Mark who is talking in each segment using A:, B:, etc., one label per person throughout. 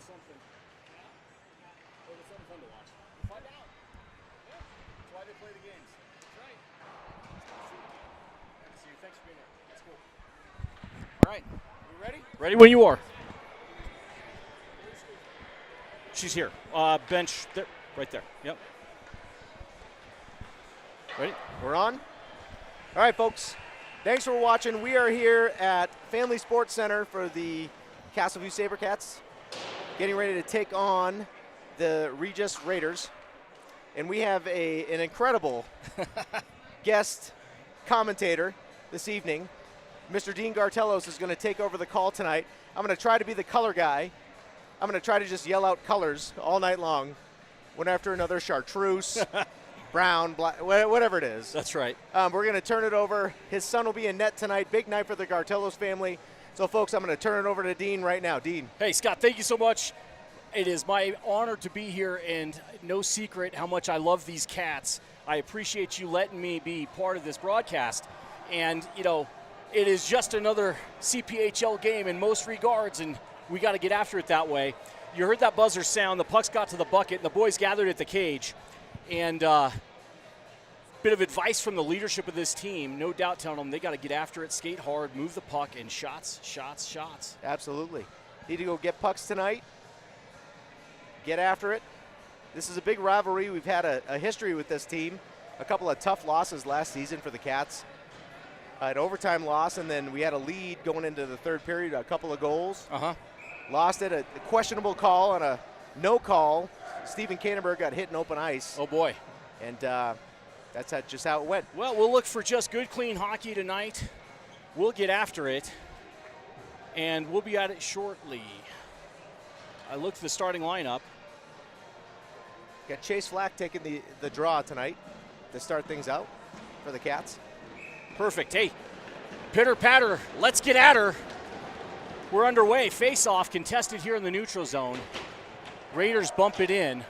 A: something. Maybe it's something fun to watch. Find out. Yeah. That's why they play the games. That's right. Good to see you. Thanks for being here. That's cool. All right. You ready? Ready when you are. She's here. Bench there, right there. Yep. Ready?
B: We're on? All right, folks. Thanks for watching. We are here at Family Sports Center for the Castleview Sabercats, getting ready to take on the Regis Raiders. And we have an incredible guest commentator this evening. Mr. Dean Gartelos is going to take over the call tonight. I'm going to try to be the color guy. I'm going to try to just yell out colors all night long, one after another, chartreuse, brown, black, whatever it is.
A: That's right.
B: We're going to turn it over. His son will be in net tonight. Big night for the Gartelos family. So, folks, I'm going to turn it over to Dean right now. Dean.
A: Hey, Scott, thank you so much. It is my honor to be here, and no secret how much I love these cats. I appreciate you letting me be part of this broadcast. And, you know, it is just another CPHL game in most regards, and we got to get after it that way. You heard that buzzer sound. The pucks got to the bucket, and the boys gathered at the cage. And bit of advice from the leadership of this team, no doubt telling them they got to get after it, skate hard, move the puck, and shots, shots, shots.
B: Absolutely. Need to go get pucks tonight, get after it. This is a big rivalry. We've had a history with this team, a couple of tough losses last season for the Cats. An overtime loss, and then we had a lead going into the third period, a couple of goals. Lost it, a questionable call on a no call. Steven Kanenberg got hit in open ice.
A: Oh, boy.
B: And that's just how it went.
A: Well, we'll look for just good, clean hockey tonight. We'll get after it, and we'll be at it shortly. I looked at the starting lineup.
B: Got Chase Flack taking the draw tonight to start things out for the Cats.
A: Perfect. Hey, pitter patter, let's get at her. We're underway. Face-off contested here in the neutral zone. Raiders bump it in.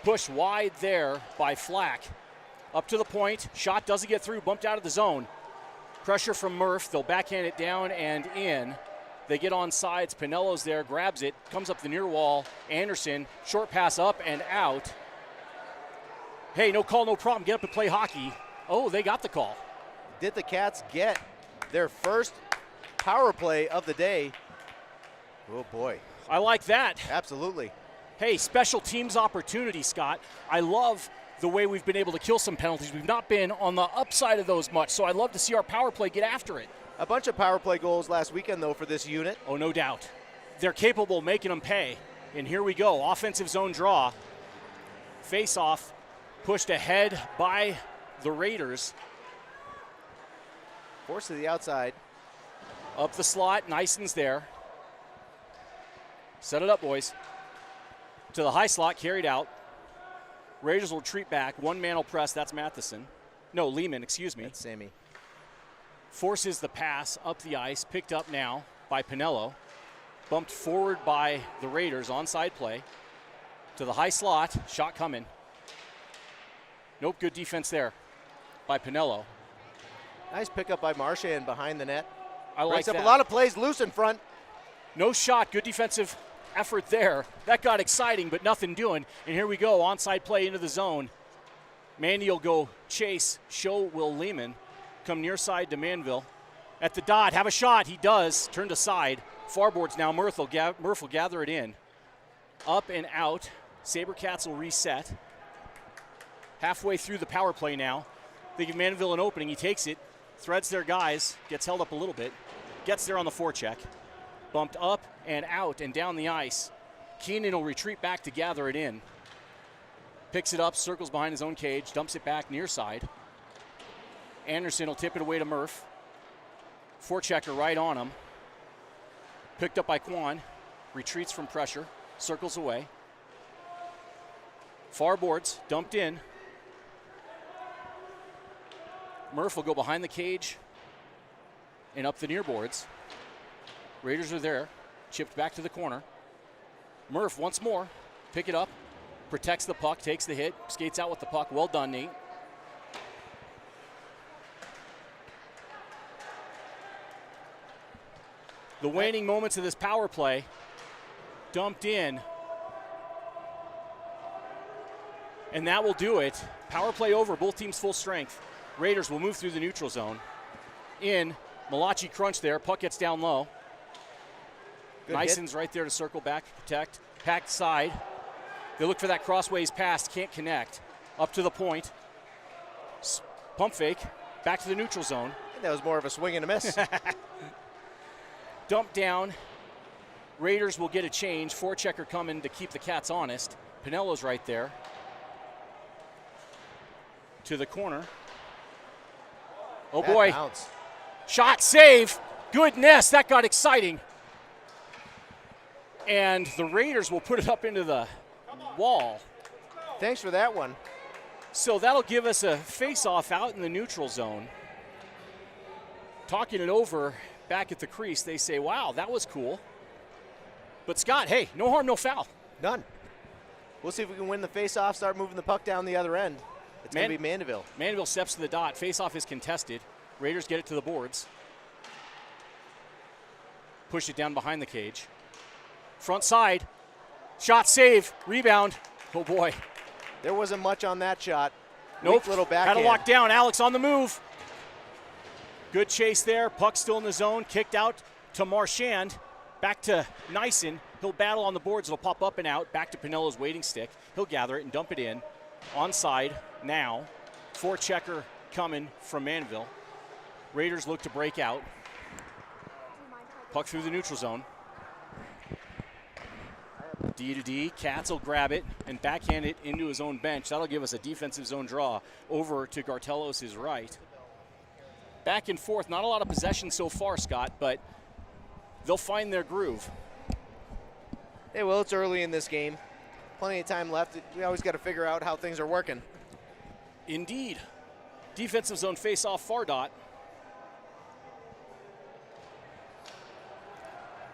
A: Pushed wide there by Flack. Up to the point. Shot doesn't get through. Bumped out of the zone. Pressure from Murph. They'll backhand it down and in. They get on sides. Pinello's there. Grabs it. Comes up the near wall. Anderson. Short pass up and out. Hey, no call, no problem. Get up and play hockey. Oh, they got the call.
B: Did the Cats get their first power play of the day? Oh, boy.
A: I like that.
B: Absolutely.
A: Hey, special teams opportunity, Scott. I love the way we've been able to kill some penalties. We've not been on the upside of those much, so I'd love to see our power play get after it.
B: A bunch of power play goals last weekend, though, for this unit.
A: Oh, no doubt. They're capable of making them pay. And here we go. Offensive zone draw. Face-off pushed ahead by the Raiders.
B: Forced to the outside.
A: Up the slot. Nison's there. Set it up, boys. To the high slot, carried out. Raiders will retreat back. One man will press. That's Matheson. No, Lehman, excuse me.
B: That's Sammy.
A: Forces the pass up the ice. Picked up now by Pinello. Bumped forward by the Raiders. Onside play. To the high slot. Shot coming. Nope, good defense there by Pinello.
B: Nice pickup by Marchand behind the net.
A: I like
B: Breaks
A: that.
B: up a lot of plays loose in front.
A: No shot. Good defensive effort there. That got exciting, but nothing doing. And here we go. Onside play into the zone. Mandy will go chase. Show Will Lehman. Come near side to Manville. At the dot. Have a shot. He does. Turned aside. Far boards now. Murph will gather it in. Up and out. Sabercats will reset. Halfway through the power play now. They give Manville an opening. He takes it. Threads their guys. Gets held up a little bit. Gets there on the forecheck. Bumped up and out and down the ice. Keenan will retreat back to gather it in. Picks it up, circles behind his own cage, dumps it back near side. Anderson will tip it away to Murph. Forechecker right on him. Picked up by Kwan. Retreats from pressure. Circles away. Far boards, dumped in. Murph will go behind the cage and up the near boards. Raiders are there. Chipped back to the corner. Murph once more. Pick it up. Protects the puck. Takes the hit. Skates out with the puck. Well done, Nate. The waning moments of this power play. dumped in. And that will do it. Power play over, both teams full strength. Raiders will move through the neutral zone. In, Malachi crunch there, puck gets down low. Nison's right there to circle back, protect. Packed side. They look for that crossways pass, can't connect. Up to the point. Pump fake, back to the neutral zone.
B: I think that was more of a swing and a miss.
A: Dump down. Raiders will get a change. Forechecker coming to keep the Cats honest. Pinello's right there. To the corner. Oh boy.
B: Bounce.
A: Shot, save. Goodness, that got exciting. And the Raiders will put it up into the wall.
B: Thanks for that one.
A: So that'll give us a face-off out in the neutral zone. Talking it over back at the crease, they say, wow, that was cool. But Scott, hey, no harm, no foul.
B: None. We'll see if we can win the face-off, start moving the puck down the other end. It's going to be Mandeville.
A: Mandeville steps to the dot. Face-off is contested. Raiders get it to the boards. Push it down behind the cage. Front side. Shot, save, rebound. Oh, boy.
B: There wasn't much on that shot.
A: Nope.
B: Weak little backhand.
A: Had to lock down. Alex on the move. Good chase there. Puck still in the zone. Kicked out to Marchand. Back to Nyson. He'll battle on the boards. It'll pop up and out. Back to Pinello's waiting stick. He'll gather it and dump it in. Onside now. Forechecker coming from Manville. Raiders look to break out. Puck through the neutral zone. D to D. Cats will grab it and backhand it into his own bench. That'll give us a defensive zone draw over to Gartelos' right. Back and forth. Not a lot of possession so far, Scott, but they'll find their groove.
B: Hey, well, it's early in this game. Plenty of time left. We always got to figure out how things are working.
A: Indeed. Defensive zone face-off far dot.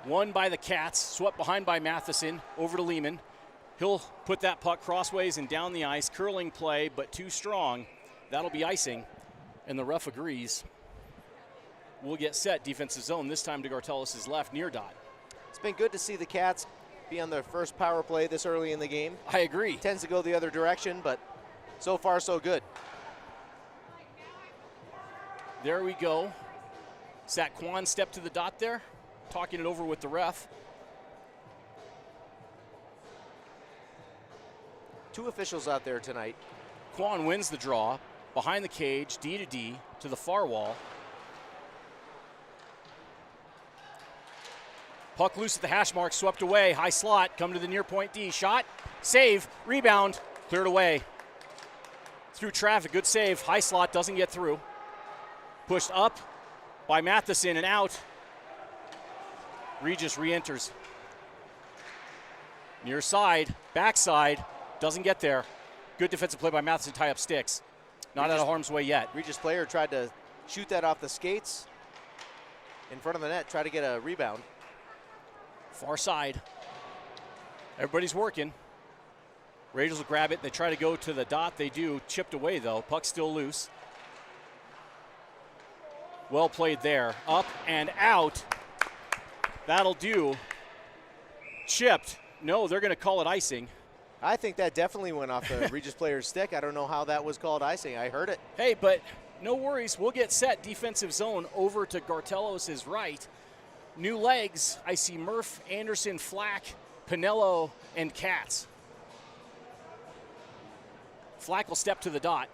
A: Won by the Cats, swept behind by Matheson, over to Lehman. He'll put that puck crossways and down the ice. Curling play, but too strong. That'll be icing, and the ref agrees. We'll get set defensive zone, this time to Gartelos' left, near dot.
B: It's been good to see the Cats be on their first power play this early in the game.
A: I agree.
B: Tends to go the other direction, but so far so good.
A: There we go. Zach Kwan stepped to the dot there, talking it over with the ref.
B: Two officials out there tonight.
A: Kwan wins the draw, behind the cage, D to D, to the far wall. Puck loose at the hash mark, swept away, high slot, come to the near point D, shot, save, rebound, cleared away. Through traffic, good save, high slot, doesn't get through. Pushed up by Matheson and out. Regis re-enters. Near side, backside, doesn't get there. Good defensive play by Matheson, tie up sticks. Not out of harm's way yet.
B: Regis player tried to shoot that off the skates in front of the net, try to get a rebound.
A: Far side. Everybody's working. Raiders will grab it. They try to go to the dot. They do. Chipped away, though. Puck still loose. Well played there. Up and out. That'll do. Chipped. No, they're going to call it icing.
B: I think that definitely went off the Regis player's stick. I don't know how that was called icing. I heard it.
A: Hey, but no worries. We'll get set defensive zone over to Gartelos' right. New legs. I see Murph, Anderson, Flack, Pinello, and Katz. Flack will step to the dot.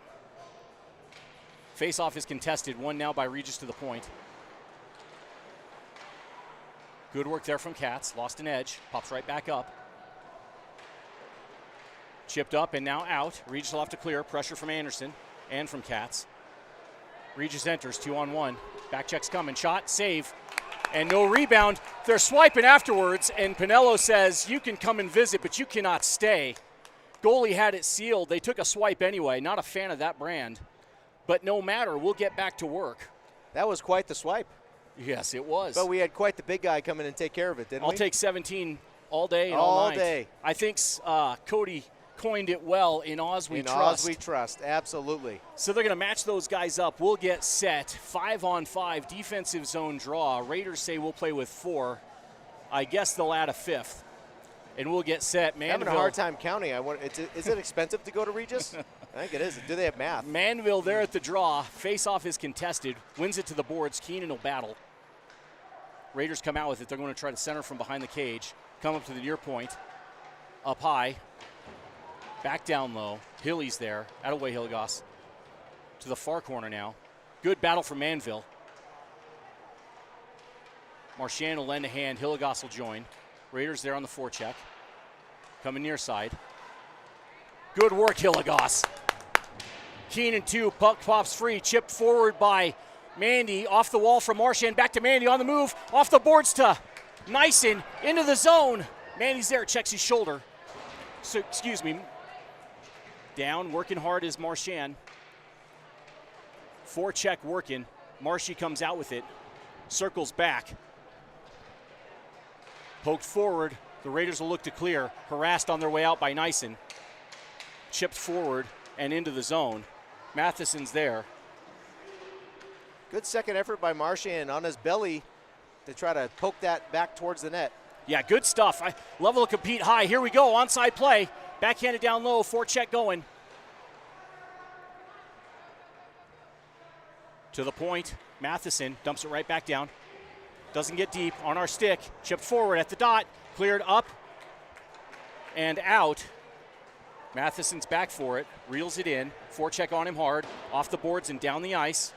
A: Face-off is contested. One now by Regis to the point. Good work there from Katz. Lost an edge. Pops right back up. Chipped up and now out. Regis will have to clear. Pressure from Anderson and from Katz. Regis enters 2-on-1. Back check's coming. Shot. Save. And no rebound. They're swiping afterwards, and Pinello says, you can come and visit, but you cannot stay. Goalie had it sealed. They took a swipe anyway. Not a fan of that brand. But no matter, we'll get back to work.
B: That was quite the swipe.
A: Yes, it was.
B: But we had quite the big guy come in and take care of it, didn't we?
A: I'll take 17 all day and all night.
B: All day.
A: I think Cody coined it well, in Oz we trust.
B: In Oz we trust, absolutely.
A: So they're going to match those guys up. We'll get set. 5-on-5 defensive zone draw. Raiders say we'll play with 4. I guess they'll add a 5th. and we'll get set.
B: I'm having a hard time counting. Is it expensive to go to Regis? I think it is. Do they have math?
A: Manville there at the draw. Face-off is contested. Wins it to the boards. Keenan will battle. Raiders come out with it. They're going to try to center from behind the cage. Come up to the near point. Up high. Back down low. Hilly's there. Out of way, Hilligoss. To the far corner now. Good battle from Manville. Marchand will lend a hand. Hilligoss will join. Raiders there on the forecheck. Coming near side. Good work, Hilligoss. Keenan 2. Puck pops free. Chipped forward by Mandy. Off the wall from Marchand. Back to Mandy on the move. Off the boards to Nyson. Into the zone. Mandy's there. Checks his shoulder. So, excuse me. Down. Working hard is Marchand. Forecheck working. Marshy comes out with it. Circles back. Poked forward. The Raiders will look to clear. Harassed on their way out by Nyson. Chipped forward and into the zone. Matheson's there.
B: Good second effort by Marchand on his belly to try to poke that back towards the net.
A: Yeah, good stuff. Level of compete high. Here we go. Onside play. Backhanded down low. Forecheck going. To the point. Matheson dumps it right back down. Doesn't get deep on our stick. Chipped forward at the dot. Cleared up and out. Matheson's back for it. Reels it in. Forecheck on him hard. Off the boards and down the ice.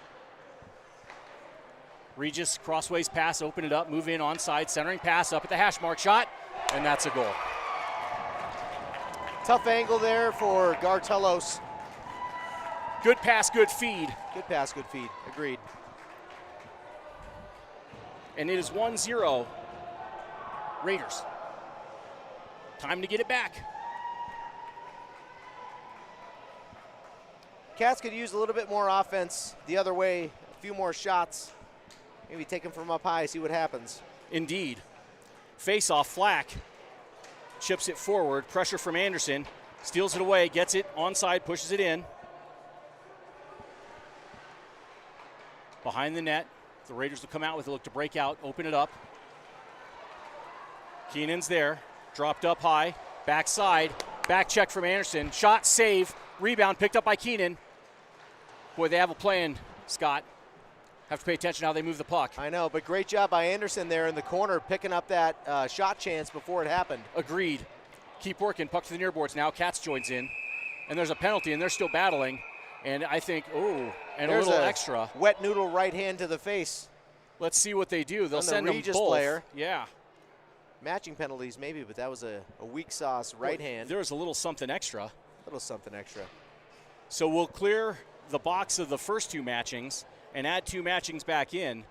A: Regis crossways pass. Open it up. Move in onside. Centering pass up at the hash mark. Shot. And that's a goal.
B: Tough angle there for Gartelos.
A: Good pass, good feed.
B: Good pass, good feed. Agreed.
A: And it is 1-0 Raiders. Time to get it back.
B: Cats could use a little bit more offense the other way. A few more shots. Maybe take them from up high, see what happens.
A: Indeed. Face-off, Flack. Chips it forward. Pressure from Anderson. Steals it away, gets it onside, pushes it in. Behind the net. The Raiders will come out with it, look to break out, open it up. Keenan's there. Dropped up high. Backside. Back check from Anderson. Shot, save. Rebound picked up by Keenan. Boy, they have a plan, Scott. Have to pay attention how they move the puck.
B: I know, but great job by Anderson there in the corner, picking up that shot chance before it happened.
A: Agreed. Keep working. Puck to the near boards now. Katz joins in. And there's a penalty, and they're still battling. And I think, and
B: there's
A: a little extra.
B: Wet noodle right hand to the face.
A: Let's see what they do. They'll send them
B: Regis
A: both.
B: Player.
A: Yeah.
B: Matching penalties maybe, but that was a weak sauce right hand.
A: There was a little something extra.
B: A little something extra.
A: So we'll clear the box of the first two matchings and add two matchings back in.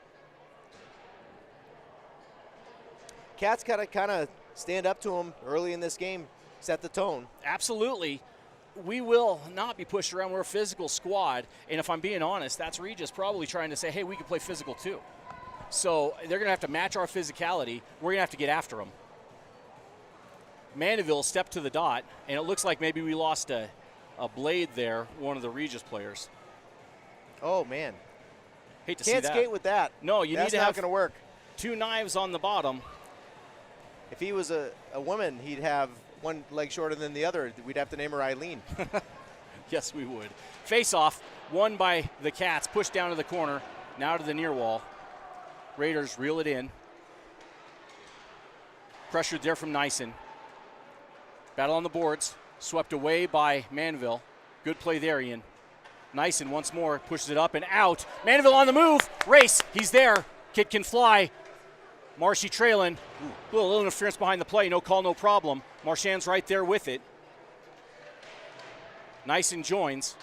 B: Cats gotta kind of stand up to him early in this game, set the tone.
A: Absolutely. We will not be pushed around. We're a physical squad. And if I'm being honest, that's Regis probably trying to say, hey, we can play physical too. So they're going to have to match our physicality. We're going to have to get after them. Mandeville stepped to the dot, and it looks like maybe we lost a blade there, one of the Regis players.
B: Oh, man.
A: Hate to see
B: Can't
A: that.
B: skate with that.
A: No, you need to have
B: That's not going to work.
A: two knives on the bottom.
B: If he was a woman, he'd have one leg shorter than the other. We'd have to name her Eileen.
A: Yes, we would. Face-off, won by the Cats, pushed down to the corner, now to the near wall. Raiders reel it in. Pressured there from Nyson. Battle on the boards, swept away by Manville. Good play there, Ian. Nyson once more pushes it up and out. Manville on the move. Race, he's there. Kid can fly. Marshy trailing. A little interference behind the play. No call, no problem. Marchand's right there with it. Nyson joins.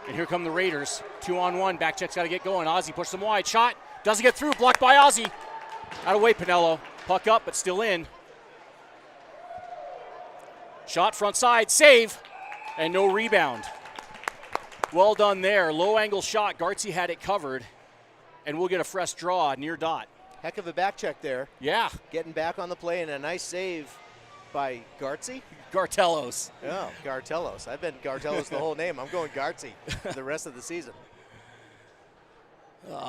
A: And here come the Raiders. 2-on-1. Back check's got to get going. Ozzie pushes them wide. Shot. Doesn't get through. Blocked by Ozzie. Out of way, Pinello. Puck up, but still in. Shot front side. Save. And no rebound. Well done there. Low angle shot. Gartzy had it covered. And we'll get a fresh draw near dot.
B: Heck of a back check there.
A: Yeah.
B: Getting back on the play and a nice save by Gartzy.
A: Gartelos.
B: Oh, Gartelos. I've been Gartelos the whole name. I'm going Gartzy for the rest of the season.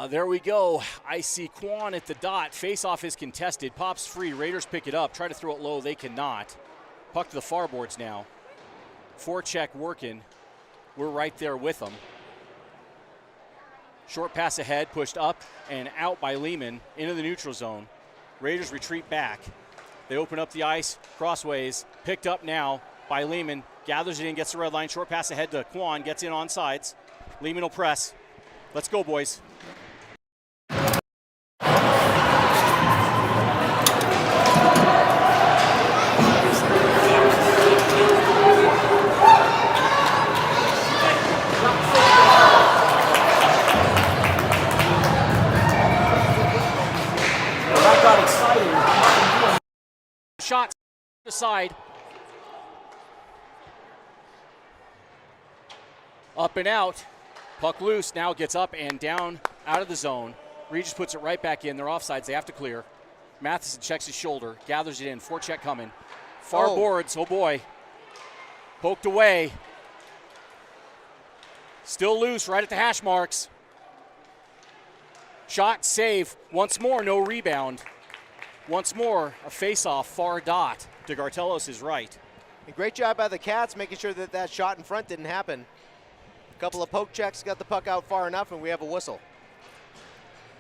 A: There we go. I see Quan at the dot. Face-off is contested. Pops free. Raiders pick it up. Try to throw it low. They cannot. Puck to the far boards now. Forecheck working. We're right there with them. Short pass ahead, pushed up and out by Lehman into the neutral zone. Raiders retreat back. They open up the ice, crossways, picked up now by Lehman. Gathers it in, gets the red line. Short pass ahead to Quan, gets in on sides. Lehman will press. Let's go, boys. Shot aside. Up and out. Puck loose. Now gets up and down out of the zone. Regis puts it right back in. They're offsides. They have to clear. Matheson checks his shoulder. Gathers it in. Forecheck coming. Far boards. Oh, boy. Poked away. Still loose right at the hash marks. Shot, save. Once more, no rebound. Once more, a face-off, far dot to Gartelos' right.
B: A great job by the Cats making sure that that shot in front didn't happen. A couple of poke checks, got the puck out far enough, and we have a whistle.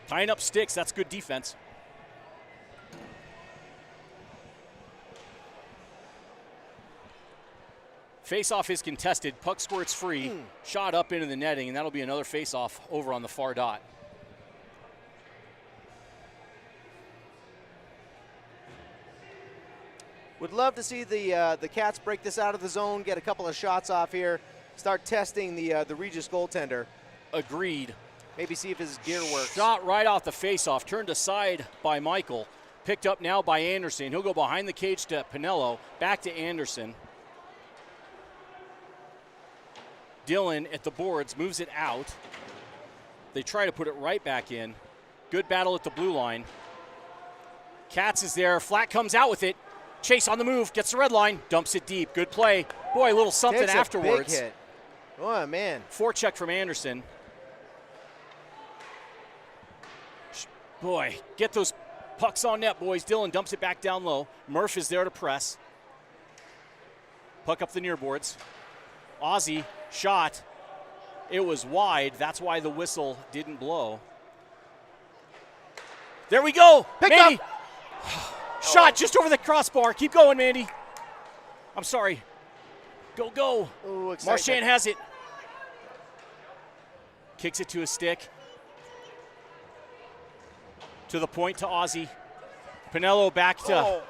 A: Tying up sticks, that's good defense. Face-off is contested, puck squirts free, shot up into the netting, and that'll be another face-off over on the far dot.
B: Would love to see the Cats break this out of the zone, get a couple of shots off here, start testing the Regis goaltender.
A: Agreed.
B: Maybe see if his gear works.
A: Shot right off the faceoff, turned aside by Michael, picked up now by Anderson. He'll go behind the cage to Pinello, back to Anderson. Dillon at the boards, moves it out. They try to put it right back in. Good battle at the blue line. Katz is there, Flat comes out with it. Chase on the move, gets the red line, dumps it deep. Good play. Boy, a little something
B: Takes
A: afterwards.
B: A big hit. Oh, man.
A: Forecheck from Anderson. Boy, get those pucks on net, boys. Dillon dumps it back down low. Murph is there to press. Puck up the near boards. Ozzy, shot. It was wide. That's why the whistle didn't blow. There we go.
B: Pick
A: Mandy.
B: up.
A: Shot just over the crossbar. Keep going, Mandy. I'm sorry. Go, go.
B: Ooh,
A: Marchand has it. Kicks it to his stick. To the point to Ozzy. Pinello back to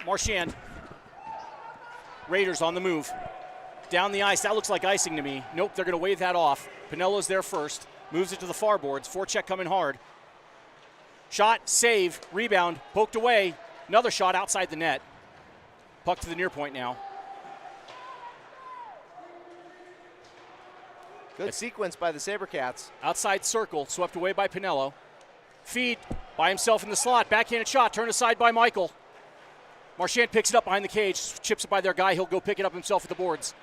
A: Marchand. Raiders on the move. Down the ice. That looks like icing to me. Nope, they're going to wave that off. Pinello's there first. Moves it to the far boards. Forecheck coming hard. Shot, save, rebound, poked away. Another shot outside the net. Puck to the near point now.
B: Good sequence by the Sabercats.
A: Outside circle, swept away by Pinello. Feed by himself in the slot. Backhanded shot, turned aside by Michael. Marchand picks it up behind the cage, chips it by their guy. He'll go pick it up himself at the boards.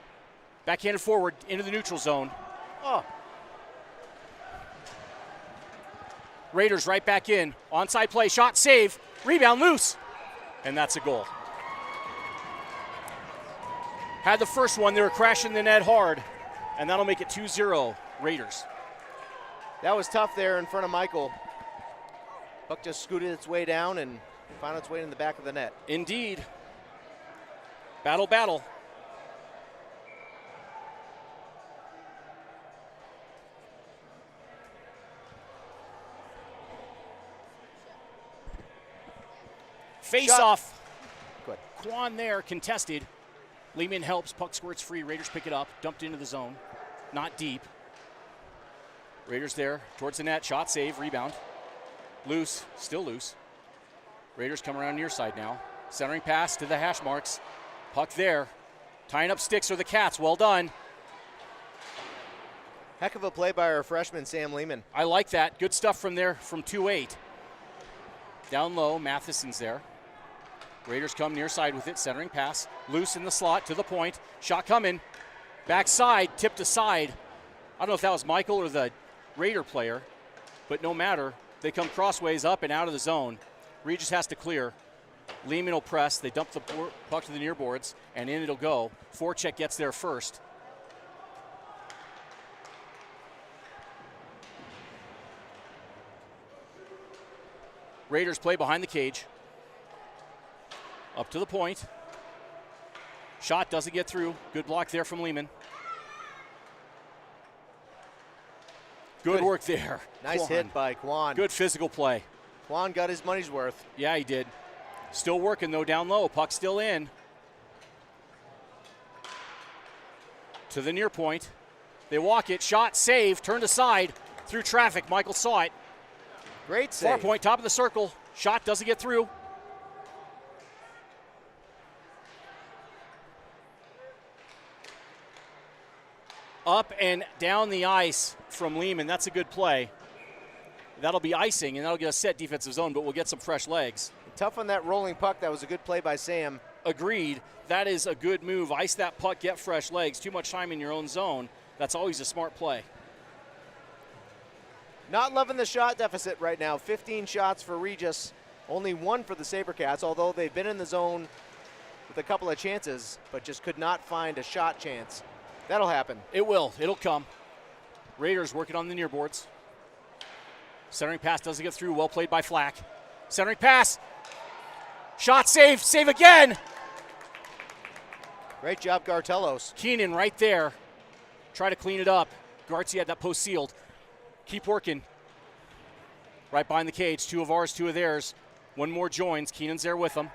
A: Backhanded forward into the neutral zone.
B: Oh.
A: Raiders right back in. Onside play, shot, save, rebound, loose. And that's a goal. Had the first one, they were crashing the net hard, and that'll make it 2-0 Raiders.
B: That was tough there in front of Michael. Puck just scooted its way down and found its way in the back of the net.
A: Indeed. Battle, battle. Face off.
B: Good.
A: Quan there, contested. Lehman helps, puck squirts free. Raiders pick it up, dumped into the zone. Not deep. Raiders there, towards the net, shot, save, rebound. Loose, still loose. Raiders come around near side now. Centering pass to the hash marks. Puck there. Tying up sticks are the Cats, well done.
B: Heck of a play by our freshman, Sam Lehman.
A: I like that, good stuff from there from 2-8. Down low, Matheson's there. Raiders come near side with it, centering pass. Loose in the slot, to the point. Shot coming. Backside, tipped aside. I don't know if that was Michael or the Raider player. but no matter. They come crossways up and out of the zone. Regis has to clear. Lehman will press. They dump the puck to the near boards, and in it'll go. Forecheck gets there first. Raiders play behind the cage. Up to the point. Shot doesn't get through. Good block there from Lehman. Good work there.
B: Nice
A: Kwan.
B: hit by Kwan.
A: Good physical play.
B: Kwan got his money's worth.
A: Yeah, he did. Still working, though, down low. Puck still in. To the near point. They walk it. Shot, save, turned aside. Through traffic. Michael saw it.
B: Great save.
A: Far point, top of the circle. Shot doesn't get through. Up and down the ice from Lehman. That's a good play. That'll be icing, and that'll get a set defensive zone, but we'll get some fresh legs.
B: Tough on that rolling puck. That was a good play by Sam.
A: Agreed. That is a good move. Ice that puck, get fresh legs. Too much time in your own zone. That's always a smart play.
B: Not loving the shot deficit right now. 15 shots for Regis. Only 1 for the Sabercats, although they've been in the zone with a couple of chances, but just could not find a shot chance. That'll happen.
A: It will. It'll come. Raiders working on the near boards. Centering pass doesn't get through. Well played by Flack. Centering pass. Shot, save. Save again.
B: Great job, Gartelos.
A: Keenan right there. Try to clean it up. Gartzy had that post sealed. Keep working. Right behind the cage. 2 of ours, 2 of theirs. One more joins. Keenan's there with them.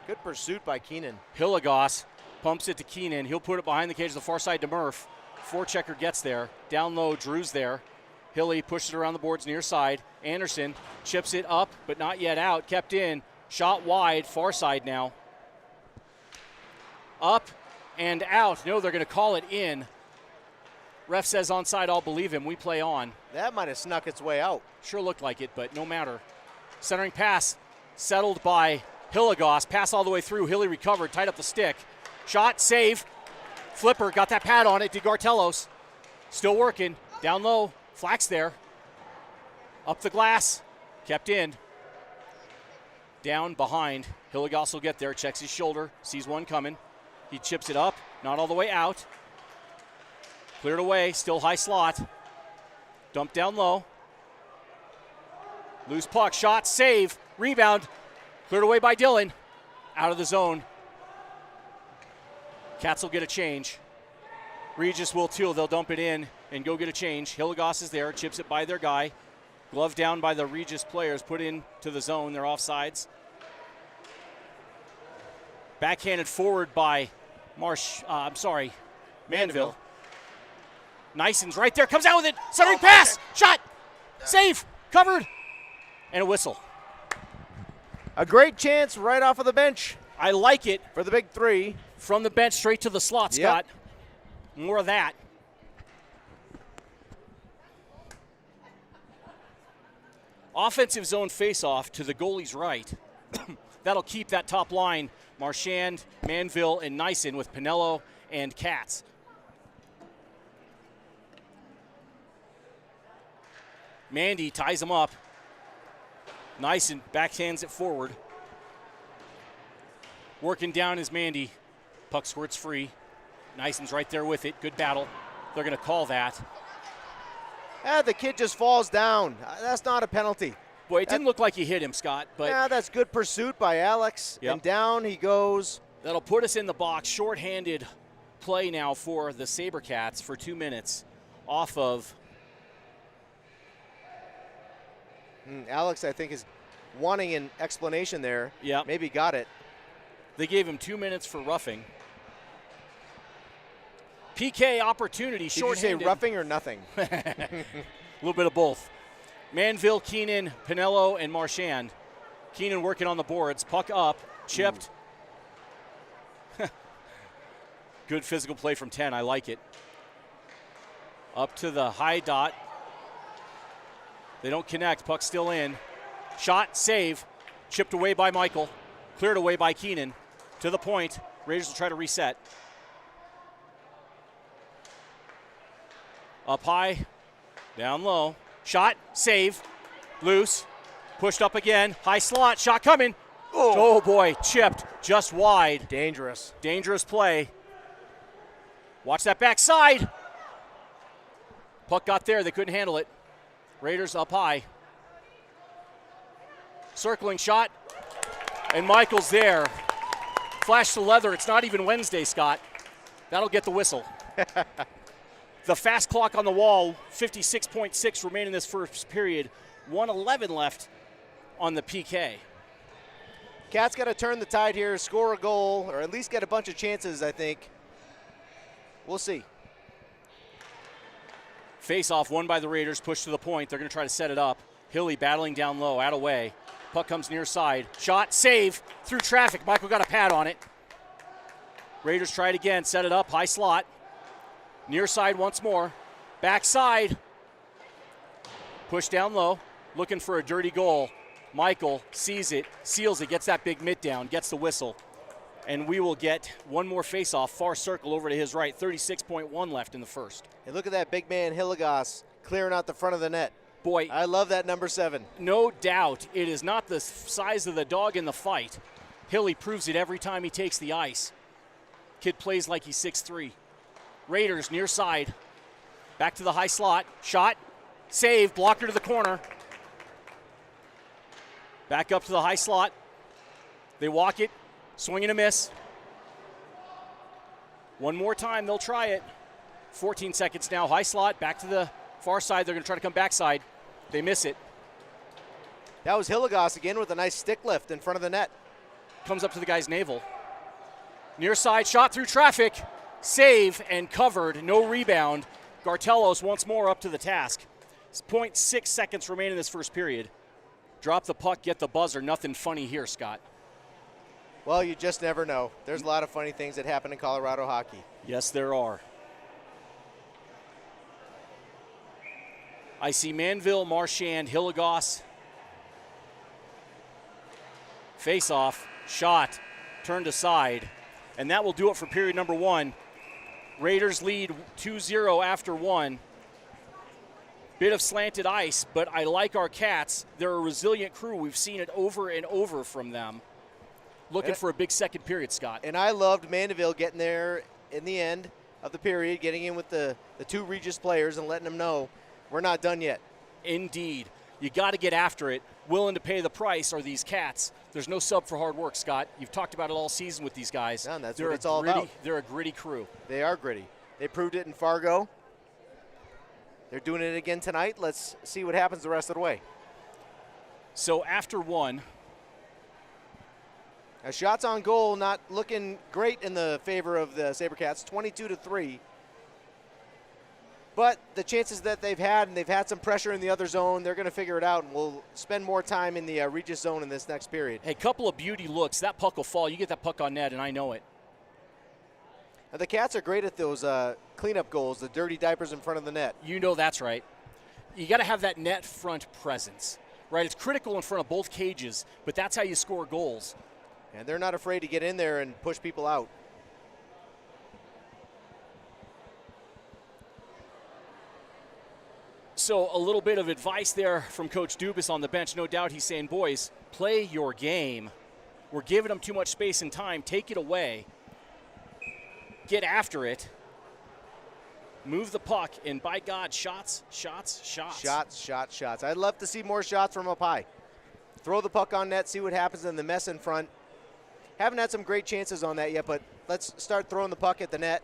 B: Good pursuit by Keenan.
A: Hilligoss pumps it to Keenan. He'll put it behind the cage, the far side to Murph. Forechecker gets there. Down low, Drew's there. Hilly pushes it around the boards near side. Anderson chips it up, but not yet out. Kept in. Shot wide, far side now. Up and out. No, they're going to call it in. Ref says onside, I'll believe him. We play on.
B: That might have snuck its way out.
A: Sure looked like it, but no matter. Centering pass settled by Hilligoss. Pass all the way through. Hilly recovered, tied up the stick. Shot, save. Flipper got that pad on it. Did Gartelos. Still working. Down low. Flack's there. Up the glass. Kept in. Down behind. Hilligoss will get there. Checks his shoulder. Sees one coming. He chips it up. Not all the way out. Cleared away. Still high slot. Dumped down low. Loose puck. Shot. Save. Rebound. Cleared away by Dillon. Out of the zone. Cats will get a change. Regis will too. They'll dump it in and go get a change. Hilligoss is there. Chips it by their guy. Glove down by the Regis players. Put into the zone. They're offsides. Backhanded forward by Manville. Nison's right there. Comes out with it. Centering pass. Shot. Save. Covered. And a whistle.
B: A great chance right off of the bench.
A: I like it.
B: For the big 3.
A: From the bench straight to the slot, Scott. Yep. More of that. Offensive zone faceoff to the goalie's right. That'll keep that top line. Marchand, Manville, and Nyson with Pinello and Katz. Mandy ties him up. Nyson backhands it forward. Working down is Mandy. Puck squirts free. Nyson's right there with it. Good battle. They're going to call that.
B: The kid just falls down. That's not a penalty.
A: Boy, it didn't look like he hit him, Scott. But
B: yeah, that's good pursuit by Alex.
A: Yep.
B: And down he goes.
A: That'll put us in the box. Short-handed play now for the Sabercats for 2 minutes off of.
B: Alex, I think, is wanting an explanation there.
A: Yeah.
B: Maybe got it.
A: They gave him 2 minutes for roughing. PK opportunity, short-handed.
B: Did you say roughing or nothing?
A: A little bit of both. Manville, Keenan, Pinello, and Marchand. Keenan working on the boards. Puck up, chipped. Good physical play from 10. I like it. Up to the high dot. They don't connect. Puck still in. Shot, save. Chipped away by Michael. Cleared away by Keenan. To the point. Raiders will try to reset. Up high. Down low. Shot, save, loose, pushed up again. High slot, shot coming. Oh boy, chipped just wide.
B: Dangerous.
A: Dangerous play. Watch that backside. Puck got there, they couldn't handle it. Raiders up high. Circling shot, and Michael's there. Flash to leather, it's not even Wednesday, Scott. That'll get the whistle. The fast clock on the wall, 56.6 remaining in this first period. 1:11 left on the PK.
B: Cats got to turn the tide here, score a goal, or at least get a bunch of chances, I think. We'll see.
A: Face-off won by the Raiders, pushed to the point. They're going to try to set it up. Hilly battling down low, out of way. Puck comes near side. Shot, save, through traffic. Michael got a pad on it. Raiders try it again, set it up, high slot. Near side once more. Backside. Push down low, looking for a dirty goal. Michael sees it, seals it, gets that big mitt down, gets the whistle. And we will get one more face-off, far circle over to his right. 36.1 left in the first.
B: And look at that big man, Hilligas, clearing out the front of the net.
A: Boy,
B: I love that number 7.
A: No doubt it is not the size of the dog in the fight. Hilly proves it every time he takes the ice. Kid plays like he's 6'3". Raiders near side. Back to the high slot. Shot. Save. Blocker to the corner. Back up to the high slot. They walk it. Swing and a miss. One more time. They'll try it. 14 seconds now. High slot. Back to the far side. They're going to try to come backside. They miss it.
B: That was Hilligas again with a nice stick lift in front of the net.
A: Comes up to the guy's navel. Near side. Shot through traffic. Save and covered, no rebound. Gartelos once more up to the task. 0.6 seconds remain in this first period. Drop the puck, get the buzzer. Nothing funny here, Scott.
B: Well, you just never know. There's a lot of funny things that happen in Colorado hockey.
A: Yes, there are. I see Manville, Marchand, Hilligas. Face off, shot, turned aside. And that will do it for period number 1. Raiders lead 2-0 after 1. Bit of slanted ice, but I like our Cats. They're a resilient crew. We've seen it over and over from them. Looking for a big second period, Scott.
B: And I loved Mandeville getting there in the end of the period, getting in with the 2 Regis players and letting them know we're not done yet.
A: Indeed. You got to get after it. Willing to pay the price are these Cats. There's no sub for hard work, Scott. You've talked about it all season with these guys.
B: Yeah, and that's what it's all about.
A: They're a gritty crew.
B: They are gritty. They proved it in Fargo. They're doing it again tonight. Let's see what happens the rest of the way.
A: So after 1.
B: Shots on goal not looking great in the favor of the Sabercats, 22-3. But the chances that they've had, and they've had some pressure in the other zone, they're going to figure it out, and we'll spend more time in the Regis zone in this next period.
A: Hey, couple of beauty looks. That puck will fall. You get that puck on net, and I know it.
B: Now, the Cats are great at those cleanup goals, the dirty diapers in front of the net.
A: You know that's right. You got to have that net front presence, right? It's critical in front of both cages, but that's how you score goals.
B: And they're not afraid to get in there and push people out.
A: So a little bit of advice there from Coach Dubas on the bench. No doubt he's saying, boys, play your game. We're giving them too much space and time. Take it away. Get after it. Move the puck, and by God, shots, shots, shots.
B: Shots, shots, shots. I'd love to see more shots from up high. Throw the puck on net, see what happens in the mess in front. Haven't had some great chances on that yet, but let's start throwing the puck at the net.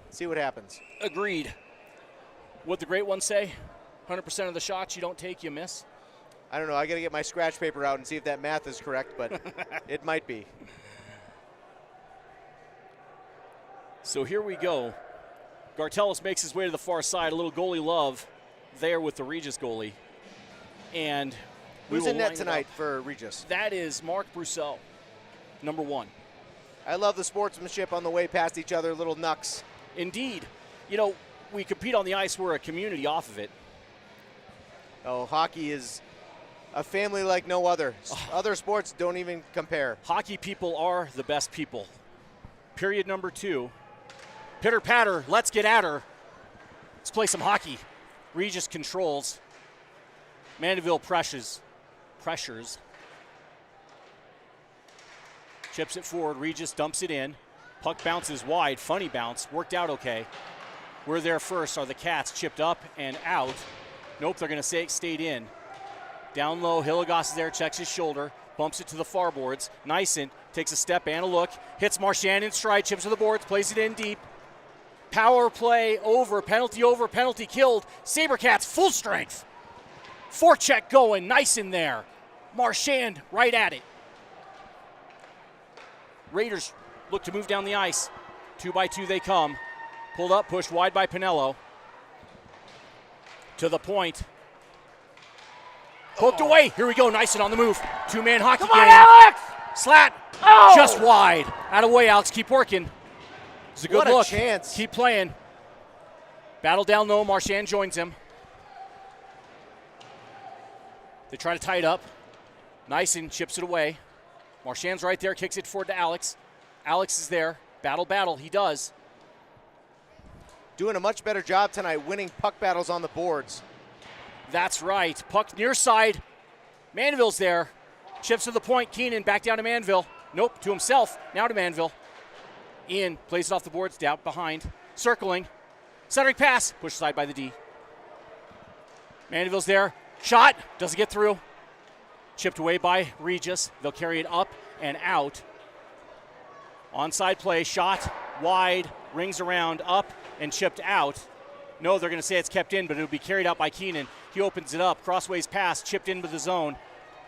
B: See what happens.
A: Agreed. What the great ones say, 100% of the shots you don't take, you miss.
B: I don't know. I got to get my scratch paper out and see if that math is correct, but it might be.
A: So here we go. Gartelos makes his way to the far side. A little goalie love there with the Regis goalie. And
B: who's in net tonight for Regis?
A: That is Mark Brousseau, number 1.
B: I love the sportsmanship on the way past each other, little knucks.
A: Indeed. You know, we compete on the ice. We're a community off of it.
B: Oh, hockey is a family like no other. Other sports don't even compare.
A: Hockey people are the best people. Period number 2. Pitter patter, let's get at her. Let's play some hockey. Regis controls. Mandeville pressures. Chips it forward. Regis dumps it in. Puck bounces wide. Funny bounce. Worked out okay. We're there first. Are the Cats chipped up and out? Nope, they're going to say it stayed in. Down low, Hilligoss is there, checks his shoulder, bumps it to the far boards. Nyssen takes a step and a look, hits Marchand in stride, chips to the boards, plays it in deep. Power play over, penalty killed. Sabercats full strength. Forecheck going, Nyssen there. Marchand right at it. Raiders look to move down the ice. 2-by-2 they come. Pulled up, pushed wide by Pinello. To the point. Poked away. Here we go. Nyssen on the move. Two-man hockey game.
B: Come on, Alex!
A: Slat.
B: Oh!
A: Just wide. Out of the way, Alex. Keep working. It's a good look.
B: What a chance.
A: Keep playing. Battle down low. Marchand joins him. They try to tie it up. Nyssen chips it away. Marchand's right there. Kicks it forward to Alex. Alex is there. Battle. He does.
B: Doing a much better job tonight winning puck battles on the boards.
A: That's right. Puck near side. Manville's there. Chips to the point. Keenan back down to Manville. Nope, to himself. Now to Manville. Ian plays it off the boards, down behind. Circling. Centering pass. Pushed aside by the D. Manville's there. Shot. Doesn't get through. Chipped away by Regis. They'll carry it up and out. Onside play. Shot. Wide. Rings around. Up. And chipped out. No, they're going to say it's kept in, but it'll be carried out by Keenan. He opens it up. Crossways pass, chipped into the zone.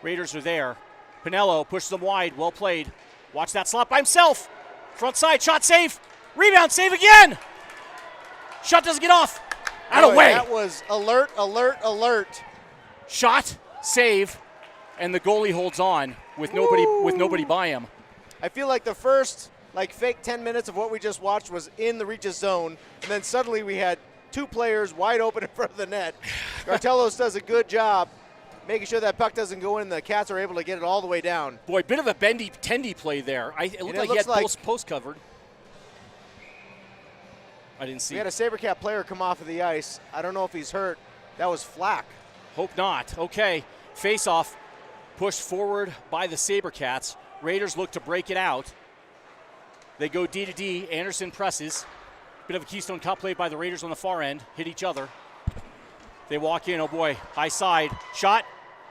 A: Raiders are there. Pinello pushes them wide. Well played. Watch that slot by himself. Front side, shot save. Rebound, save again. Shot doesn't get off. Out of way.
B: That was alert.
A: Shot, save, and the goalie holds on with nobody by him.
B: I feel like the first fake 10 minutes of what we just watched was in the Regis zone, and then suddenly we had two players wide open in front of the net. Gartelos does a good job making sure that puck doesn't go in. The Cats are able to get it all the way down.
A: Boy, bit of a tendy play there. It looked like he had post covered. I didn't see.
B: We had a Sabercat player come off of the ice. I don't know if he's hurt. That was Flack.
A: Hope not. Okay, face-off pushed forward by the Sabercats. Raiders look to break it out. They go D to D. Anderson presses. Bit of a Keystone Cup play by the Raiders on the far end. Hit each other. They walk in. Oh, boy. High side. Shot.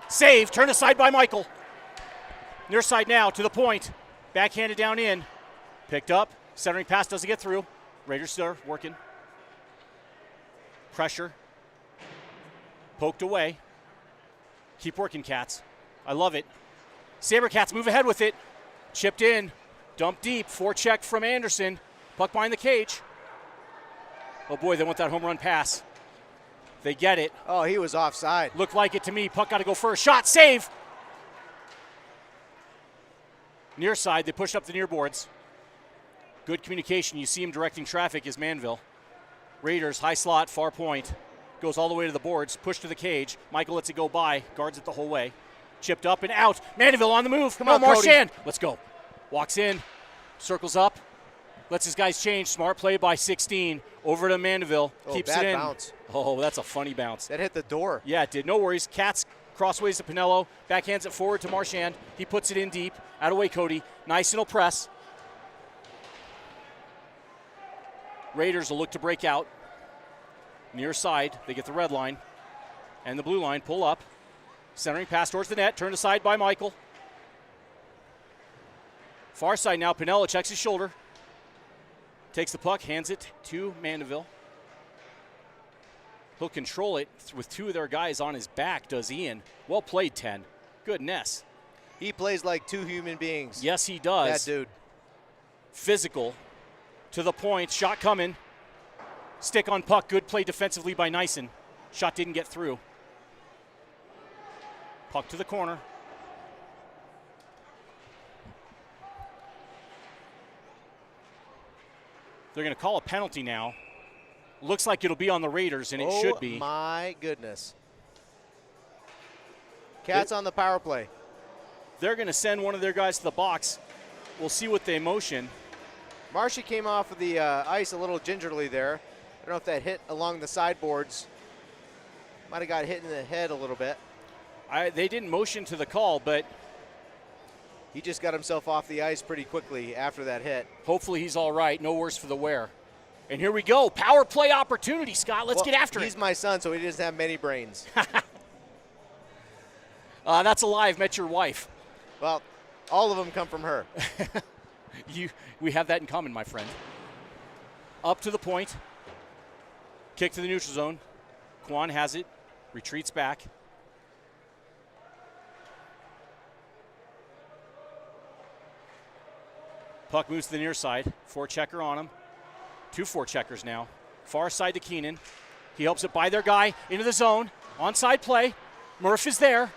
A: Save. Turned aside by Michael. Near side now to the point. Backhanded down in. Picked up. Centering pass doesn't get through. Raiders still working. Pressure. Poked away. Keep working, Cats. I love it. Sabercats move ahead with it. Chipped in. Dump deep. Forecheck from Anderson. Puck behind the cage. Oh, boy, they want that home run pass. They get it.
B: Oh, he was offside.
A: Looked like it to me. Puck got to go first. Shot, save. Near side, they push up the near boards. Good communication. You see him directing traffic is Manville. Raiders, high slot, far point. Goes all the way to the boards. Push to the cage. Michael lets it go by. Guards it the whole way. Chipped up and out. Mandeville on the move. Come on, Marchand. Let's go. Walks in. Circles up. Lets his guys change. Smart play by 16. Over to Mandeville. Keeps it in.
B: Bounce.
A: Oh, that's a funny bounce.
B: That hit the door.
A: Yeah, it did. No worries. Cats crossways to Pinello. Backhands it forward to Marchand. He puts it in deep. Out of way, Cody. Nice and he'll press. Raiders will look to break out. Near side. They get the red line and the blue line. Pull up. Centering pass towards the net. Turned aside by Michael. Far side now. Pinello checks his shoulder. Takes the puck, hands it to Mandeville. He'll control it with two of their guys on his back, does Ian. Well played, 10. Goodness.
B: He plays like two human beings.
A: Yes, he does.
B: That dude.
A: Physical. To the point. Shot coming. Stick on puck. Good play defensively by Nyssen. Shot didn't get through. Puck to the corner. They're going to call a penalty now. Looks like it'll be on the Raiders, and it should be.
B: Oh, my goodness. Cats on the power play.
A: They're going to send one of their guys to the box. We'll see what they motion.
B: Marshy came off of the ice a little gingerly there. I don't know if that hit along the sideboards. Might have got hit in the head a little bit.
A: They didn't motion to the call, but
B: he just got himself off the ice pretty quickly after that hit.
A: Hopefully he's all right. No worse for the wear. And here we go. Power play opportunity, Scott. Let's get after it.
B: He's my son, so he doesn't have many brains.
A: That's a lie. I've met your wife.
B: Well, all of them come from her.
A: We have that in common, my friend. Up to the point. Kick to the neutral zone. Kwan has it. Retreats back. Puck moves to the near side. Forechecker on him. 2 forecheckers now. Far side to Keenan. He helps it by their guy into the zone. Onside play. Murph is there.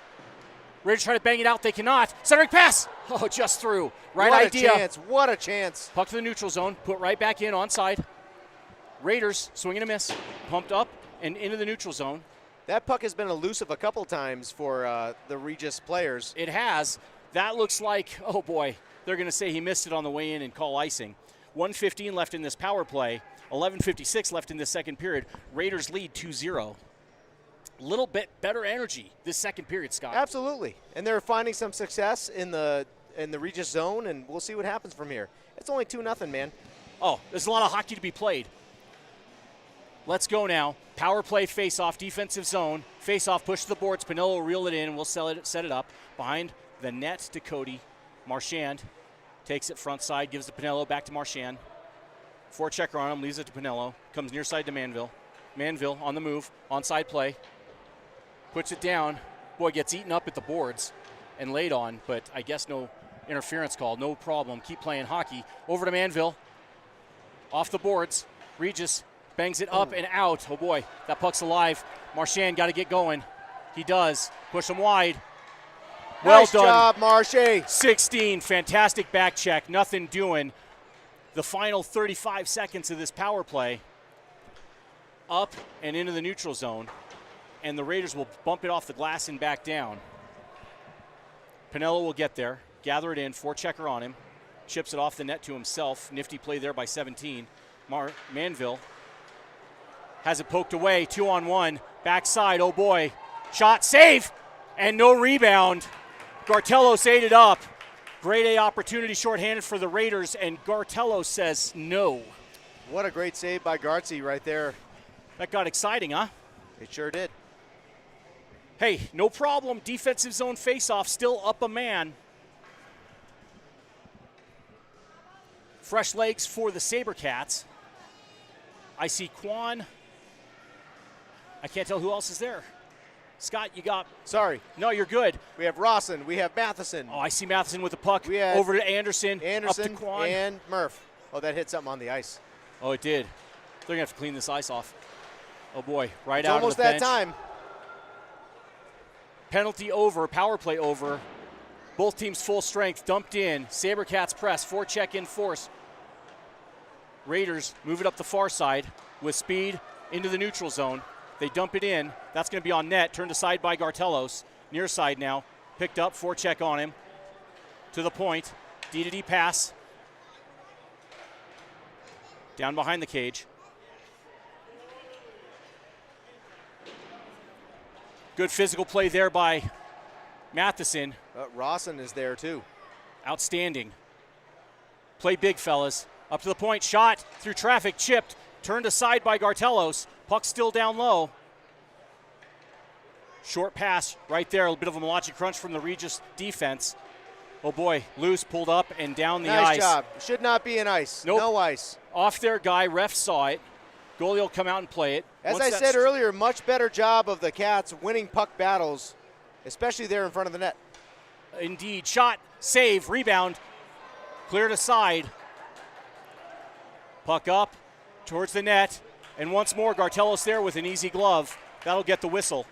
A: Ready to try to bang it out. They cannot. Centering pass. Oh, just through. Right idea.
B: What a chance. What a chance.
A: Puck to the neutral zone. Put right back in onside. Raiders swing and a miss. Pumped up and into the neutral zone.
B: That puck has been elusive a couple times for the Regis players.
A: It has. That looks like, oh boy, they're going to say he missed it on the way in and call icing. 1:15 left in this power play. 11:56 left in this second period. Raiders lead 2-0. A little bit better energy this second period, Scott.
B: Absolutely. And they're finding some success in the Regis zone, and we'll see what happens from here. It's only 2-0, man.
A: Oh, there's a lot of hockey to be played. Let's go now. Power play, face-off, defensive zone. Face-off, push to the boards. Pinello will reel it in, and we'll set it up. Behind the net to Cody. Marchand takes it front side, gives to Pinello, back to Marchand. Forechecker on him, leaves it to Pinello. Comes near side to Manville. Manville on the move, onside play. Puts it down. Boy, gets eaten up at the boards and laid on, but I guess no interference call. No problem. Keep playing hockey. Over to Manville. Off the boards. Regis bangs it up and out. Oh, boy, that puck's alive. Marchand got to get going. He does. Push him wide. Well
B: nice
A: done.
B: Job, Marchand.
A: 16. Fantastic back check. Nothing doing. The final 35 seconds of this power play. Up and into the neutral zone. And the Raiders will bump it off the glass and back down. Pinello will get there. Gather it in. Forechecker on him. Chips it off the net to himself. Nifty play there by 17. Manville has it poked away. 2-on-1. Backside. Oh, boy. Shot. Save. And no rebound. Gartellos ate it up. Grade A opportunity shorthanded for the Raiders, and Gartello says no.
B: What a great save by Gartsy right there.
A: That got exciting, huh?
B: It sure did.
A: Hey, no problem. Defensive zone faceoff, still up a man. Fresh legs for the Sabercats. I see Kwan. I can't tell who else is there. Scott, you got...
B: Sorry.
A: No, you're good.
B: We have Rawson. We have Matheson.
A: Oh, I see Matheson with the puck. Over to Anderson. Up to Kwan.
B: And Murph. Oh, that hit something on the ice.
A: Oh, it did. They're going to have to clean this ice off. Oh, boy. Right
B: it's
A: out
B: almost
A: of the bench.
B: that time.
A: Penalty over. Power play over. Both teams full strength. Dumped in. Sabercats press. Forecheck in force. Raiders move it up the far side with speed into the neutral zone. They dump it in. That's going to be on net. Turned aside by Gartellos. Near side now. Picked up. Forecheck on him. To the point. D-to-D pass. Down behind the cage. Good physical play there by Matheson.
B: Rawson is there too.
A: Outstanding. Play big, fellas. Up to the point. Shot through traffic. Chipped. Turned aside by Gartellos. Puck still down low. Short pass right there. A little bit of a Malachi crunch from the Regis defense. Oh, boy. Loose, pulled up, and down the ice.
B: Nice job. Should not be an ice.
A: Nope.
B: No ice.
A: Off their guy. Ref saw it. Goalie will come out and play it.
B: As I said earlier, much better job of the Cats winning puck battles, especially there in front of the net.
A: Indeed. Shot, save, rebound. Cleared aside. Puck up towards the net. And once more, Gartellos there with an easy glove. That'll get the whistle.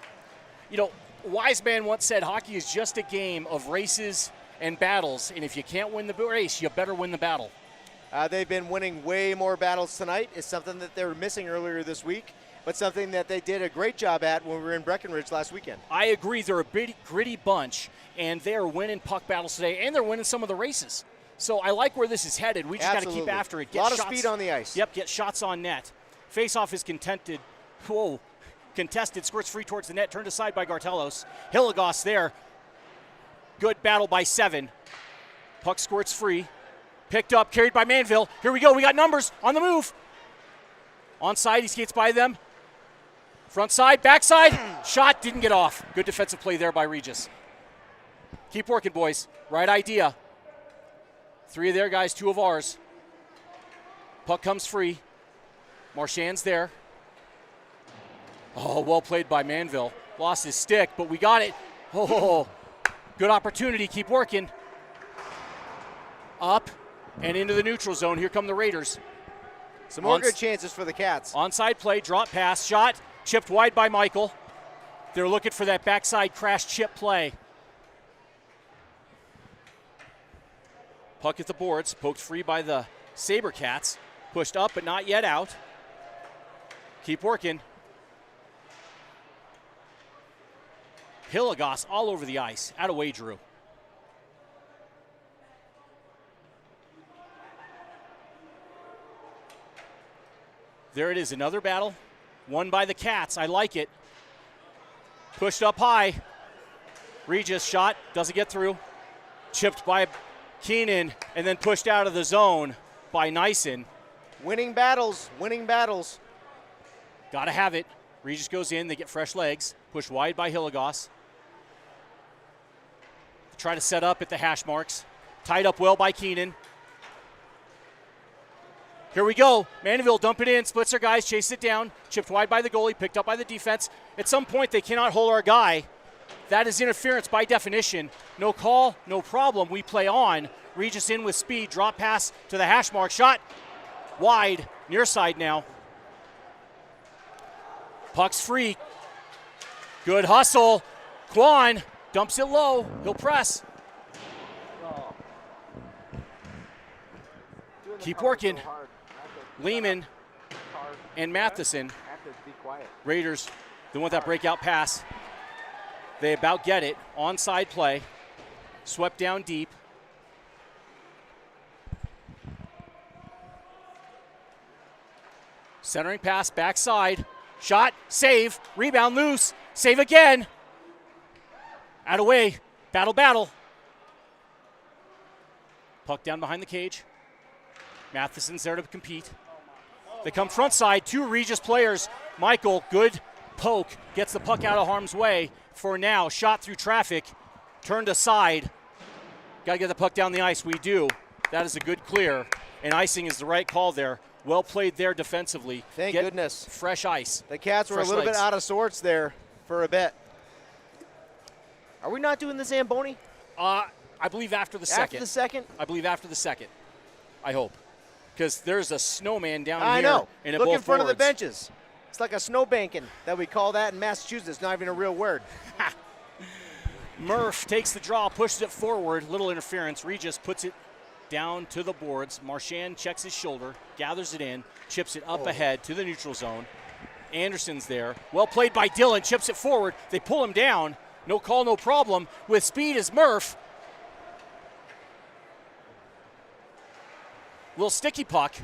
A: You know, wise man once said hockey is just a game of races and battles. And if you can't win the race, you better win the battle.
B: They've been winning way more battles tonight. It's something that they were missing earlier this week, but something that they did a great job at when we were in Breckenridge last weekend.
A: I agree. They're a big, gritty bunch, and they're winning puck battles today, and they're winning some of the races. So I like where this is headed. We just got to keep after it.
B: Get a lot of speed on the ice.
A: Yep, get shots on net. Faceoff is contested. Whoa. contested, squirts free towards the net, turned aside by Gartelos. Hilligos there. Good battle by 7. Puck squirts free. Picked up, carried by Manville. Here we go, we got numbers on the move. Onside, he skates by them. Front side, backside, shot, didn't get off. Good defensive play there by Regis. Keep working, boys. Right idea. 3 of their guys, 2 of ours. Puck comes free. Marchand's there. Oh, well played by Manville. Lost his stick, but we got it. Oh, good opportunity. Keep working. Up and into the neutral zone. Here come the Raiders.
B: Some more good chances for the Cats.
A: Onside play, drop pass, shot, chipped wide by Michael. They're looking for that backside crash chip play. Puck at the boards, poked free by the Sabercats. Pushed up, but not yet out. Keep working. Hilligos all over the ice. Out of way, Drew. There it is, another battle. Won by the Cats. I like it. Pushed up high. Regis shot, doesn't get through. Chipped by Keenan, and then pushed out of the zone by Nyson.
B: Winning battles, winning battles.
A: Gotta have it. Regis goes in, they get fresh legs. Pushed wide by Hilligos. Try to set up at the hash marks. Tied up well by Keenan. Here we go. Mandeville dump it in, splits their guys, chases it down. Chipped wide by the goalie, picked up by the defense. At some point, they cannot hold our guy. That is interference by definition. No call, no problem. We play on. Regis in with speed. Drop pass to the hash mark. Shot wide, near side now. Puck's free. Good hustle. Quan dumps it low. He'll press. Keep working. Lehman and Matheson. Raiders, they want that breakout pass. They about get it. Onside play. Swept down deep. Centering pass, backside. Shot, save, rebound loose. Save again. Out of way. Battle. Puck down behind the cage. Matheson's there to compete. They come front side, 2 Regis players. Michael, good poke, gets the puck out of harm's way for now. Shot through traffic, turned aside. Got to get the puck down the ice. We do. That is a good clear, and icing is the right call there. Well played there defensively.
B: Thank goodness.
A: Fresh ice.
B: The Cats were a little bit out of sorts there for a bit. Are we not doing the Zamboni?
A: I believe after the second.
B: After the second?
A: I believe after the second. I hope. Because there's a snowman down
B: here.
A: I know. And
B: look in front of the benches. It's like a snow banking that we call that in Massachusetts. Not even a real word.
A: Murph takes the draw, pushes it forward. Little interference. Regis puts it down to the boards. Marchand checks his shoulder, gathers it in, chips it up ahead to the neutral zone. Anderson's there. Well played by Dillon. Chips it forward. They pull him down. No call, no problem. With speed is Murph. Little sticky puck.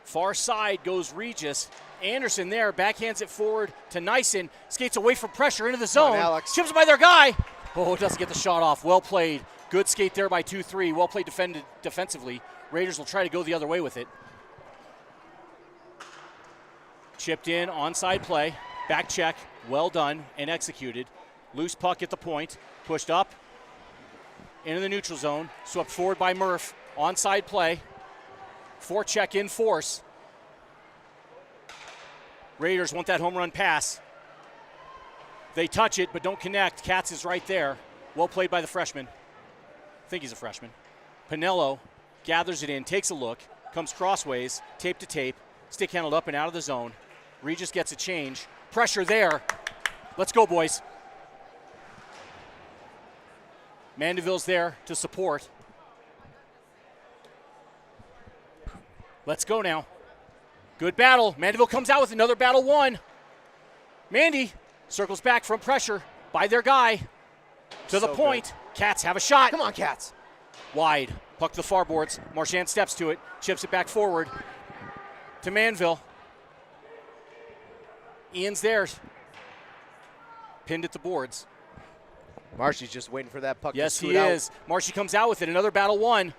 A: Far side goes Regis. Anderson there, backhands it forward to Nyson. Skates away from pressure into the zone.
B: Alex.
A: Chips it by their guy. Oh, doesn't get the shot off. Well played. Good skate there by 2-3. Well played defensively. Raiders will try to go the other way with it. Chipped in, onside play. Back check. Well done and executed. Loose puck at the point. Pushed up. Into the neutral zone, swept forward by Murph. Onside play. Forecheck in force. Raiders want that home run pass. They touch it, but don't connect. Katz is right there. Well played by the freshman. I think he's a freshman. Pinello gathers it in, takes a look, comes crossways, tape to tape, stick handled up and out of the zone. Regis gets a change. Pressure there. Let's go, boys. Mandeville's there to support. Let's go now. Good battle. Mandeville comes out with another battle won. Mandy circles back from pressure by their guy. To the point. Good. Cats have a shot.
B: Come on, Cats.
A: Wide. Puck to the far boards. Marchand steps to it. Chips it back forward to Manville. Ian's there. Pinned at the boards.
B: Marshy's just waiting for that puck to
A: yes,
B: scoot
A: he
B: out.
A: is. Marshy comes out with it. Another battle won.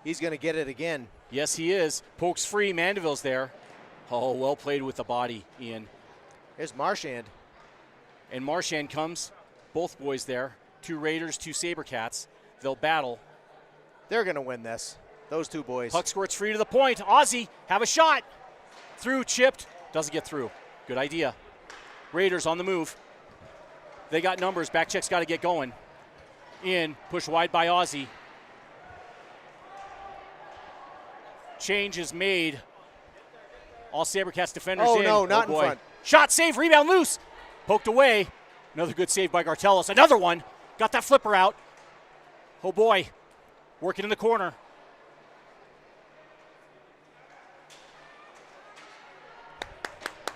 B: He's going to get it again.
A: Yes, he is. Pokes free. Mandeville's there. Oh, well played with the body, Ian.
B: Here's Marchand.
A: And Marchand comes. Both boys there. 2 Raiders, 2 Sabercats. They'll battle.
B: They're going to win this. Those 2 boys.
A: Puck squirts free to the point. Ozzy, have a shot. Through, chipped. Doesn't get through. Good idea. Raiders on the move. They got numbers. Back check's got to get going. In, push wide by Ozzy. Change is made. All Sabercats defenders in.
B: Oh, no, not in front.
A: Shot, save, rebound, loose. Poked away. Another good save by Gartelos. Another one. Got that flipper out. Oh, boy. Working in the corner.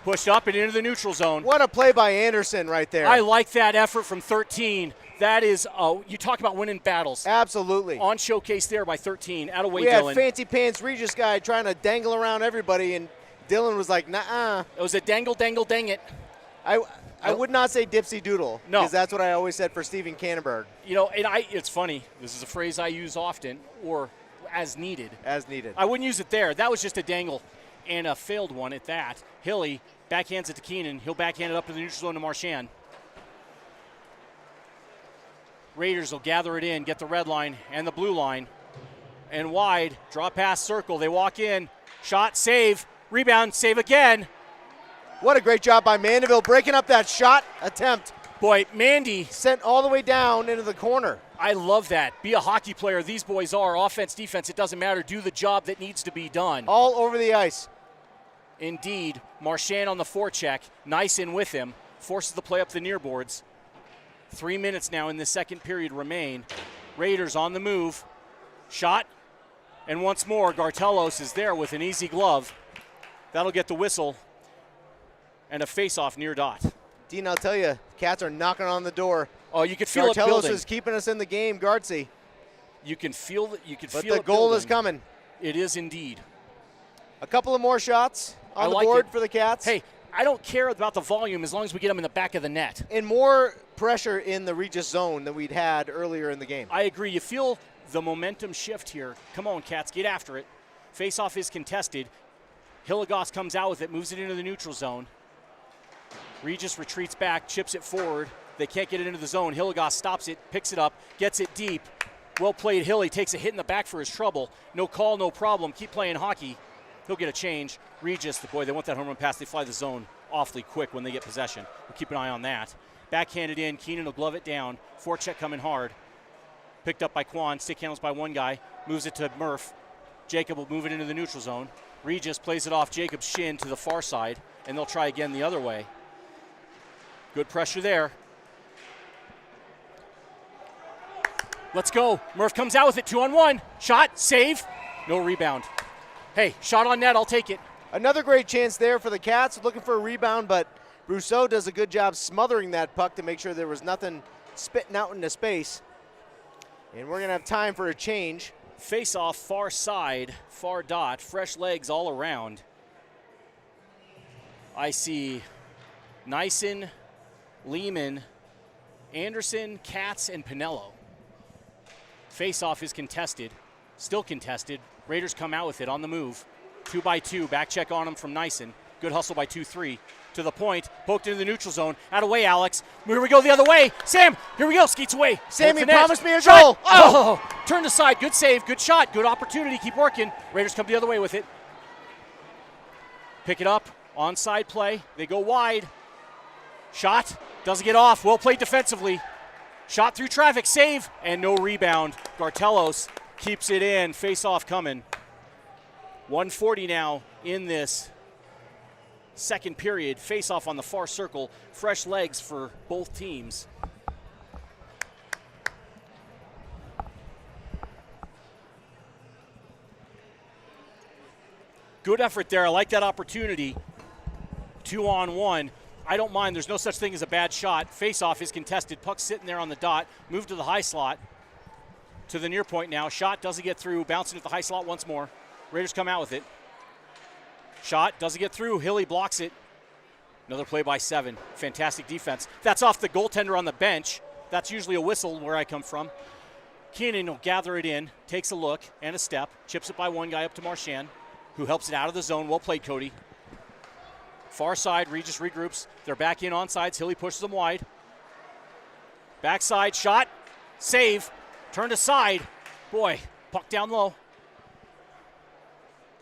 A: Pushed up and into the neutral zone.
B: What a play by Anderson right there.
A: I like that effort from 13. That is, you talk about winning battles.
B: Absolutely.
A: On showcase there by 13. Out of way,
B: we
A: Dylan.
B: had Fancy Pants Regis guy trying to dangle around everybody, and Dylan was like, nah.
A: It was a dangle, dang it.
B: I would not say dipsy doodle.
A: No.
B: Because that's what I always said for Steven Kannenberg.
A: You know, and it's funny. This is a phrase I use often, or as needed.
B: As needed.
A: I wouldn't use it there. That was just a dangle and a failed one at that. Hilly backhands it to Keenan. He'll backhand it up to the neutral zone to Marchand. Raiders will gather it in, get the red line and the blue line. And wide, draw pass circle. They walk in. Shot, save, rebound, save again.
B: What a great job by Mandeville breaking up that shot attempt.
A: Boy, Mandy.
B: Sent all the way down into the corner.
A: I love that. Be a hockey player. These boys are. Offense, defense, it doesn't matter. Do the job that needs to be done.
B: All over the ice.
A: Indeed. Marchand on the forecheck. Nice in with him. Forces the play up the near boards. 3 minutes now in the second period remain. Raiders on the move. Shot. And once more, Gartelos is there with an easy glove. That'll get the whistle. And a face-off near dot.
B: Dean, I'll tell you, Cats are knocking on the door.
A: Oh, you can feel it
B: Gartelos
A: building.
B: is keeping us in the game, Gartsy.
A: You can feel it. You can
B: But
A: feel
B: the
A: it
B: goal
A: building.
B: is coming.
A: It is indeed.
B: A couple of more shots on the
A: like
B: board
A: it.
B: for the Cats.
A: Hey, I don't care about the volume as long as we get them in the back of the net.
B: And more pressure in the Regis zone than we'd had earlier in the game.
A: I agree. You feel the momentum shift here. Come on, Cats, get after it. Face-off is contested. Hilligoss comes out with it, moves it into the neutral zone. Regis retreats back, chips it forward. They can't get it into the zone. Hilligoss stops it, picks it up, gets it deep. Well played, Hilly takes a hit in the back for his trouble. No call, no problem. Keep playing hockey. He'll get a change. Regis, the boy, they want that home run pass. They fly the zone awfully quick when they get possession. We'll keep an eye on that. Backhanded in. Keenan will glove it down. Forecheck coming hard. Picked up by Quan. Stick handles by one guy. Moves it to Murph. Jacob will move it into the neutral zone. Regis plays it off Jacob's shin to the far side, and they'll try again the other way. Good pressure there. Let's go. Murph comes out with it, 2-on-1. Shot, save, no rebound. Hey, shot on net, I'll take it.
B: Another great chance there for the Cats, looking for a rebound, but Brousseau does a good job smothering that puck to make sure there was nothing spitting out into space. And we're going to have time for a change.
A: Face off, far side, far dot, fresh legs all around. I see Nyson, Lehman, Anderson, Katz, and Pinello. Face-off is contested, still contested. Raiders come out with it on the move. 2-by-2, back check on him from Nyson. Good hustle by 2-3. To the point, poked into the neutral zone. Out of way, Alex. Here we go the other way. Sam, here we go, skates away.
B: Sammy
A: Towards the net.
B: promised me a
A: Shot.
B: goal.
A: Oh, turned aside, good save, good shot, good opportunity, keep working. Raiders come the other way with it. Pick it up, onside play. They go wide. Shot, doesn't get off, well played defensively. Shot through traffic, save, and no rebound. Gartelos keeps it in, face-off coming. 1:40 now in this second period. Face-off on the far circle. Fresh legs for both teams. Good effort there. I like that opportunity. 2-on-1. I don't mind. There's no such thing as a bad shot. Face-off is contested. Puck sitting there on the dot. Move to the high slot. To the near point now. Shot doesn't get through. Bouncing at the high slot once more. Raiders come out with it. Shot, doesn't get through. Hilly blocks it. Another play by 7. Fantastic defense. That's off the goaltender on the bench. That's usually a whistle where I come from. Keenan will gather it in, takes a look and a step, chips it by one guy up to Marchand, who helps it out of the zone. Well played, Cody. Far side, Regis regroups. They're back in onsides. Hilly pushes them wide. Backside shot, save, turned aside. Boy, puck down low.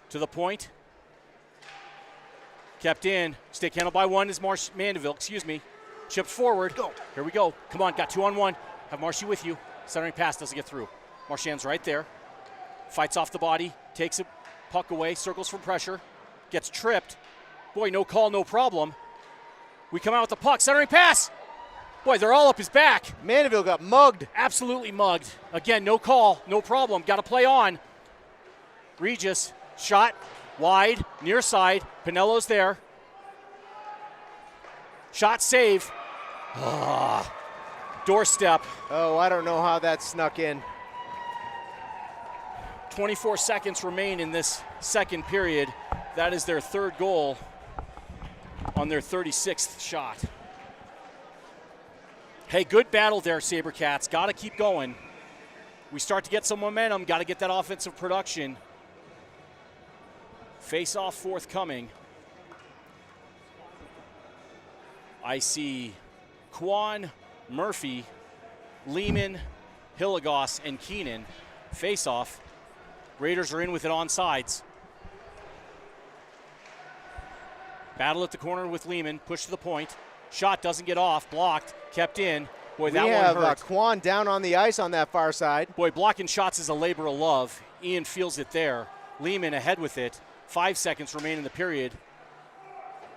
A: To the point. Kept in. Stick handle by one is Mandeville, Chipped forward. Go. Here we go. Come on, got 2-on-1. Have Marshy with you. Centering pass doesn't get through. Marchand's right there. Fights off the body. Takes a puck away. Circles from pressure. Gets tripped. Boy, no call, no problem. We come out with the puck. Centering pass. Boy, they're all up his back.
B: Mandeville got mugged.
A: Absolutely mugged. Again, no call, no problem. Got to play on. Regis, shot, wide, near side. Pinello's there. Shot, save. Doorstep.
B: Oh, I don't know how that snuck in.
A: 24 seconds remain in this second period. That is their third goal on their 36th shot. Hey, good battle there, Sabercats. Got to keep going. We start to get some momentum. Got to get that offensive production. Face-off forthcoming. I see Quan, Murphy, Lehman, Hilligoss, and Keenan. Face-off. Raiders are in with it on sides. Battle at the corner with Lehman. Push to the point. Shot doesn't get off. Blocked. Kept in. Boy, that one hurt.
B: We have Quan down on the ice on that far side.
A: Boy, blocking shots is a labor of love. Ian feels it there. Lehman ahead with it. 5 seconds remain in the period.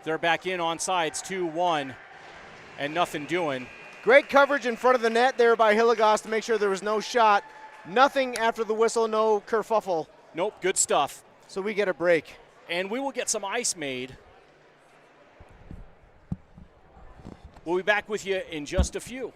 A: They're back in on sides. 2-1. And nothing doing.
B: Great coverage in front of the net there by Hilligoss to make sure there was no shot. Nothing after the whistle, no kerfuffle.
A: Nope, good stuff.
B: So we get a break.
A: And we will get some ice made. We'll be back with you in just a few.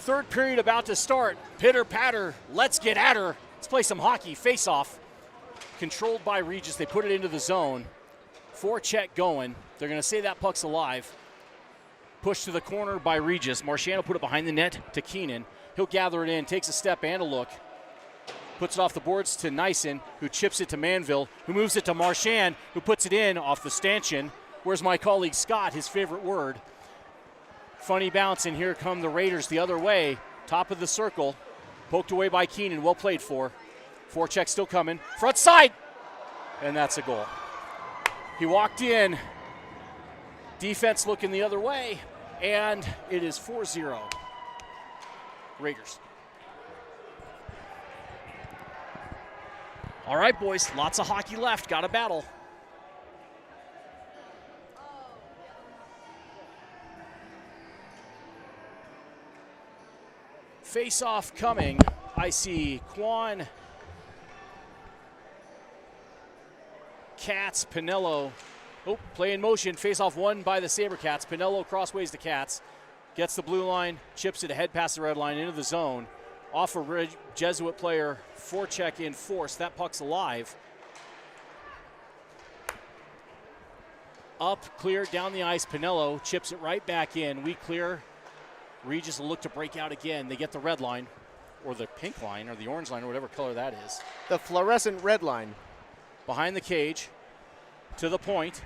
A: Third period about to start. Pitter patter. Let's get at her. Let's play some hockey. Face off. Controlled by Regis. They put it into the zone. Forecheck going. They're going to say that puck's alive. Pushed to the corner by Regis. Marchand will put it behind the net to Keenan. He'll gather it in, takes a step and a look. Puts it off the boards to Nyson, who chips it to Manville, who moves it to Marchand, who puts it in off the stanchion. Where's my colleague Scott, his favorite word. Funny bounce, and here come the Raiders the other way. Top of the circle. Poked away by Keenan, well played for. Forecheck still coming. Front side! And that's a goal. He walked in. Defense looking the other way. And it is 4-0. Raiders. All right, boys. Lots of hockey left. Got a battle. Face-off coming. I see Quan, Cats, Pinello. Oh, play in motion. Face-off won by the Sabercats. Pinello crossways the Cats. Gets the blue line, chips it ahead past the red line into the zone. Off a Jesuit player, forecheck in force. That puck's alive. Up, clear, down the ice. Pinello chips it right back in. We clear. Regis will look to break out again. They get the red line, or the pink line, or the orange line, or whatever color that is.
B: The fluorescent red line.
A: Behind the cage, to the point.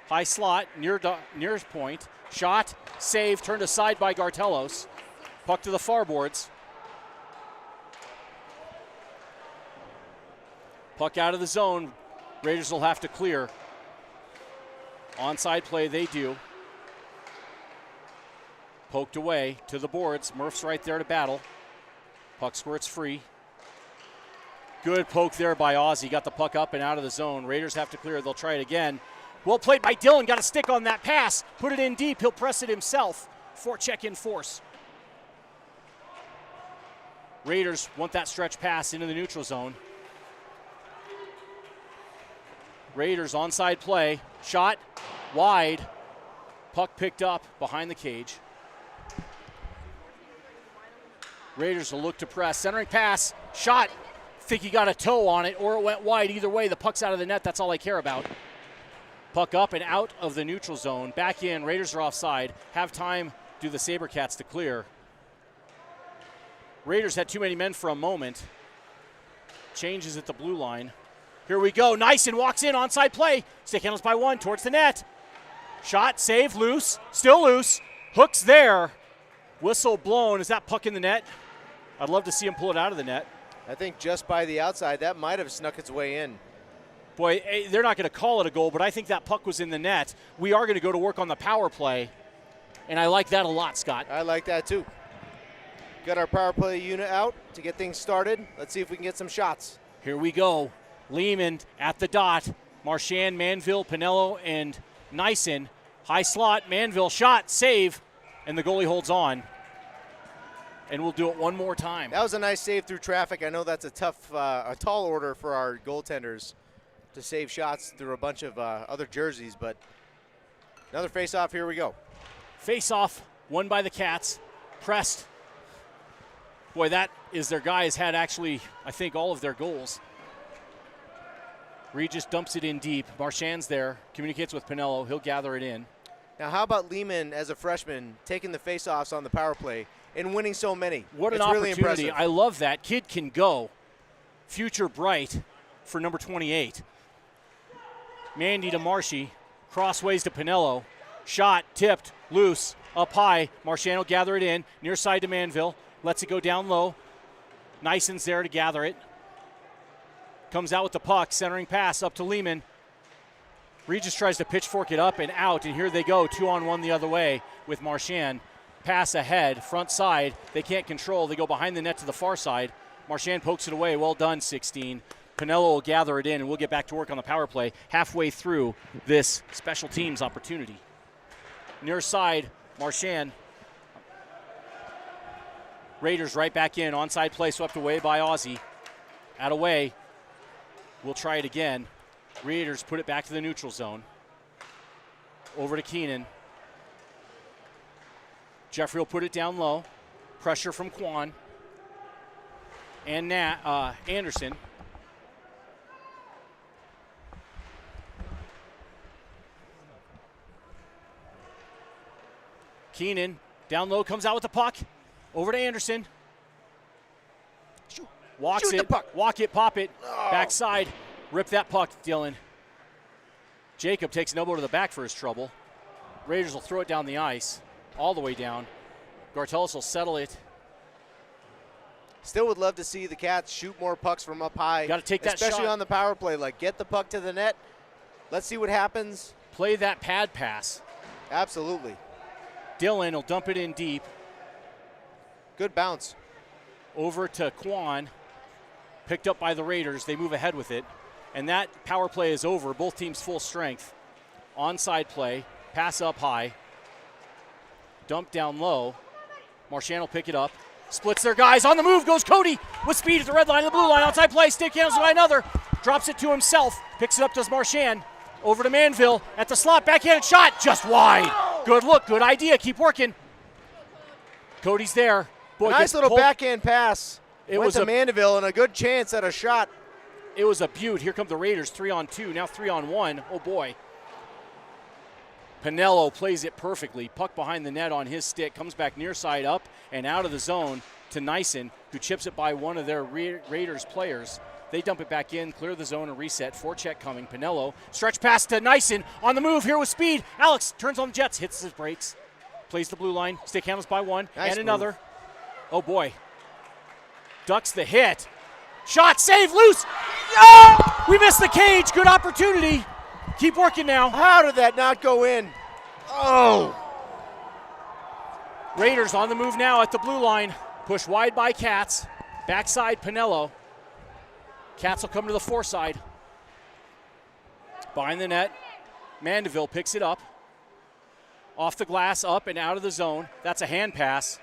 A: High slot, nearest point. Shot, save, turned aside by Gartelos. Puck to the far boards. Puck out of the zone. Raiders will have to clear. Onside play, they do. Poked away to the boards. Murph's right there to battle. Puck squirts free. Good poke there by Ozzie. Got the puck up and out of the zone. Raiders have to clear. They'll try it again. Well played by Dylan. Got a stick on that pass. Put it in deep. He'll press it himself. Forecheck in force. Raiders want that stretch pass into the neutral zone. Raiders onside play. Shot wide. Puck picked up behind the cage. Raiders will look to press. Centering pass. Shot. Think he got a toe on it or it went wide. Either way, the puck's out of the net. That's all I care about. Puck up and out of the neutral zone. Back in. Raiders are offside. Have time, do the Sabercats to clear. Raiders had too many men for a moment. Changes at the blue line. Here we go. Nyson walks in. Onside play. Stick handles by one towards the net. Shot, save, loose. Still loose. Hooks there. Whistle blown. Is that puck in the net? I'd love to see him pull it out of the net.
B: I think just by the outside, that might have snuck its way in.
A: Boy, they're not going to call it a goal, but I think that puck was in the net. We are going to go to work on the power play, and I like that a lot, Scott.
B: I like that too. Got our power play unit out to get things started. Let's see if we can get some shots.
A: Here we go. Lehman at the dot. Marchand, Manville, Pinello, and Nyson. High slot, Manville, shot, save, and the goalie holds on. And we'll do it one more time.
B: That was a nice save through traffic. I know that's a tough, a tall order for our goaltenders to save shots through a bunch of other jerseys, but another face-off, here we go.
A: Face-off, won by the Cats, pressed. Boy, that is their guy has had actually, I think, all of their goals. Regis dumps it in deep. Marchand's there, communicates with Pinello. He'll gather it in.
B: Now, how about Lehman as a freshman taking the face-offs on the power play and winning so many?
A: What an
B: really
A: opportunity.
B: impressive.
A: I love that. Kid can go. Future bright for number 28. Mandy to Marshy. Crossways to Pinello. Shot, tipped, loose, up high. Marchand will gather it in. Near side to Manville. Lets it go down low. Nyson's there to gather it. Comes out with the puck. Centering pass up to Lehman. Regis tries to pitchfork it up and out, and here they go, 2-on-1 the other way with Marchand. Pass ahead, front side. They can't control. They go behind the net to the far side. Marchand pokes it away. Well done, 16. Pinello will gather it in, and we'll get back to work on the power play halfway through this special teams opportunity. Near side, Marchand. Raiders right back in. Onside play swept away by Ozzie. Out away. We'll try it again. Raiders put it back to the neutral zone. Over to Keenan. Jeffrey will put it down low. Pressure from Quan and Anderson. Keenan down low, comes out with the puck. Over to Anderson. Walks it, walk it, pop it. Backside, rip that puck, Dylan. Jacob takes an elbow to the back for his trouble. Raiders will throw it down the ice, all the way down. Gartelis will settle it.
B: Still would love to see the Cats shoot more pucks from up high.
A: Got to take that shot.
B: Especially on the power play. Like, get the puck to the net. Let's see what happens.
A: Play that pad pass.
B: Absolutely.
A: Dylan will dump it in deep.
B: Good bounce.
A: Over to Quan. Picked up by the Raiders. They move ahead with it. And that power play is over. Both teams full strength. Onside play. Pass up high. Dump down low. Marchand will pick it up. Splits their guys. On the move goes Cody with speed at the red line and the blue line. Outside play. Stick handles by another. Drops it to himself. Picks it up, does Marchand. Over to Manville at the slot. Backhanded shot. Just wide. Good look. Good idea. Keep working. Cody's there. Boy,
B: nice little backhand pass. It went to Mandeville and a good chance at a shot.
A: It was a beaut. Here come the Raiders, 3-on-2, now 3-on-1. Oh, boy. Pinello plays it perfectly. Puck behind the net on his stick. Comes back near side up and out of the zone to Nyson, who chips it by one of their Raiders players. They dump it back in, clear the zone, and reset. Forecheck coming. Pinello, stretch pass to Nyson. On the move here with speed. Alex turns on the Jets, hits his brakes. Plays the blue line. Stick handles by one
B: nice
A: and another.
B: Move.
A: Oh, boy. Ducks the hit. Shot, save, loose. Oh! We missed the cage. Good opportunity. Keep working now.
B: How did that not go in? Oh.
A: Raiders on the move now at the blue line. Push wide by Cats. Backside, Pinello. Cats will come to the foreside. Behind the net. Mandeville picks it up. Off the glass, up and out of the zone. That's a hand pass.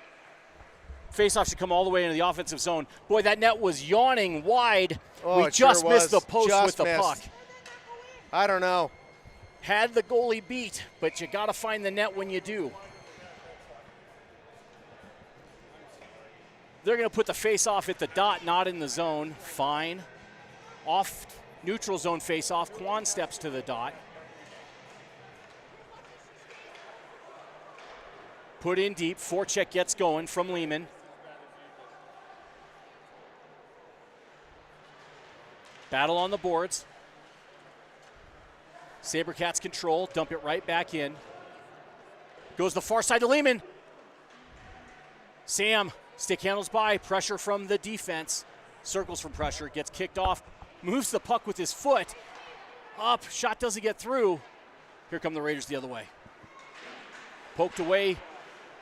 A: Faceoff should come all the way into the offensive zone. Boy, that net was yawning wide.
B: Oh,
A: we just
B: sure
A: missed the post
B: just
A: with the
B: missed.
A: puck.
B: I don't know.
A: Had the goalie beat, but you got to find the net when you do. They're going to put the face-off at the dot, not in the zone. Fine. Off neutral zone face-off. Quan steps to the dot. Put in deep. Forecheck gets going from Lehman. Battle on the boards. Sabercats control. Dump it right back in. Goes the far side to Lehman. Sam, stick handles by. Pressure from the defense. Circles from pressure. Gets kicked off. Moves the puck with his foot. Up. Shot doesn't get through. Here come the Raiders the other way. Poked away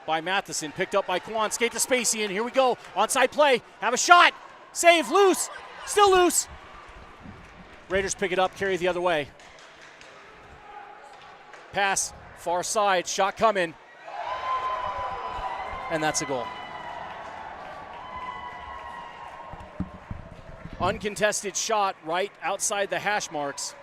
A: by Matheson. Picked up by Quan. Skate to Spacey, and here we go. Onside play. Have a shot. Save. Loose. Still loose. Raiders pick it up. Carry the other way. Pass. Far side. Shot coming. And that's a goal. Uncontested shot right outside the hash marks.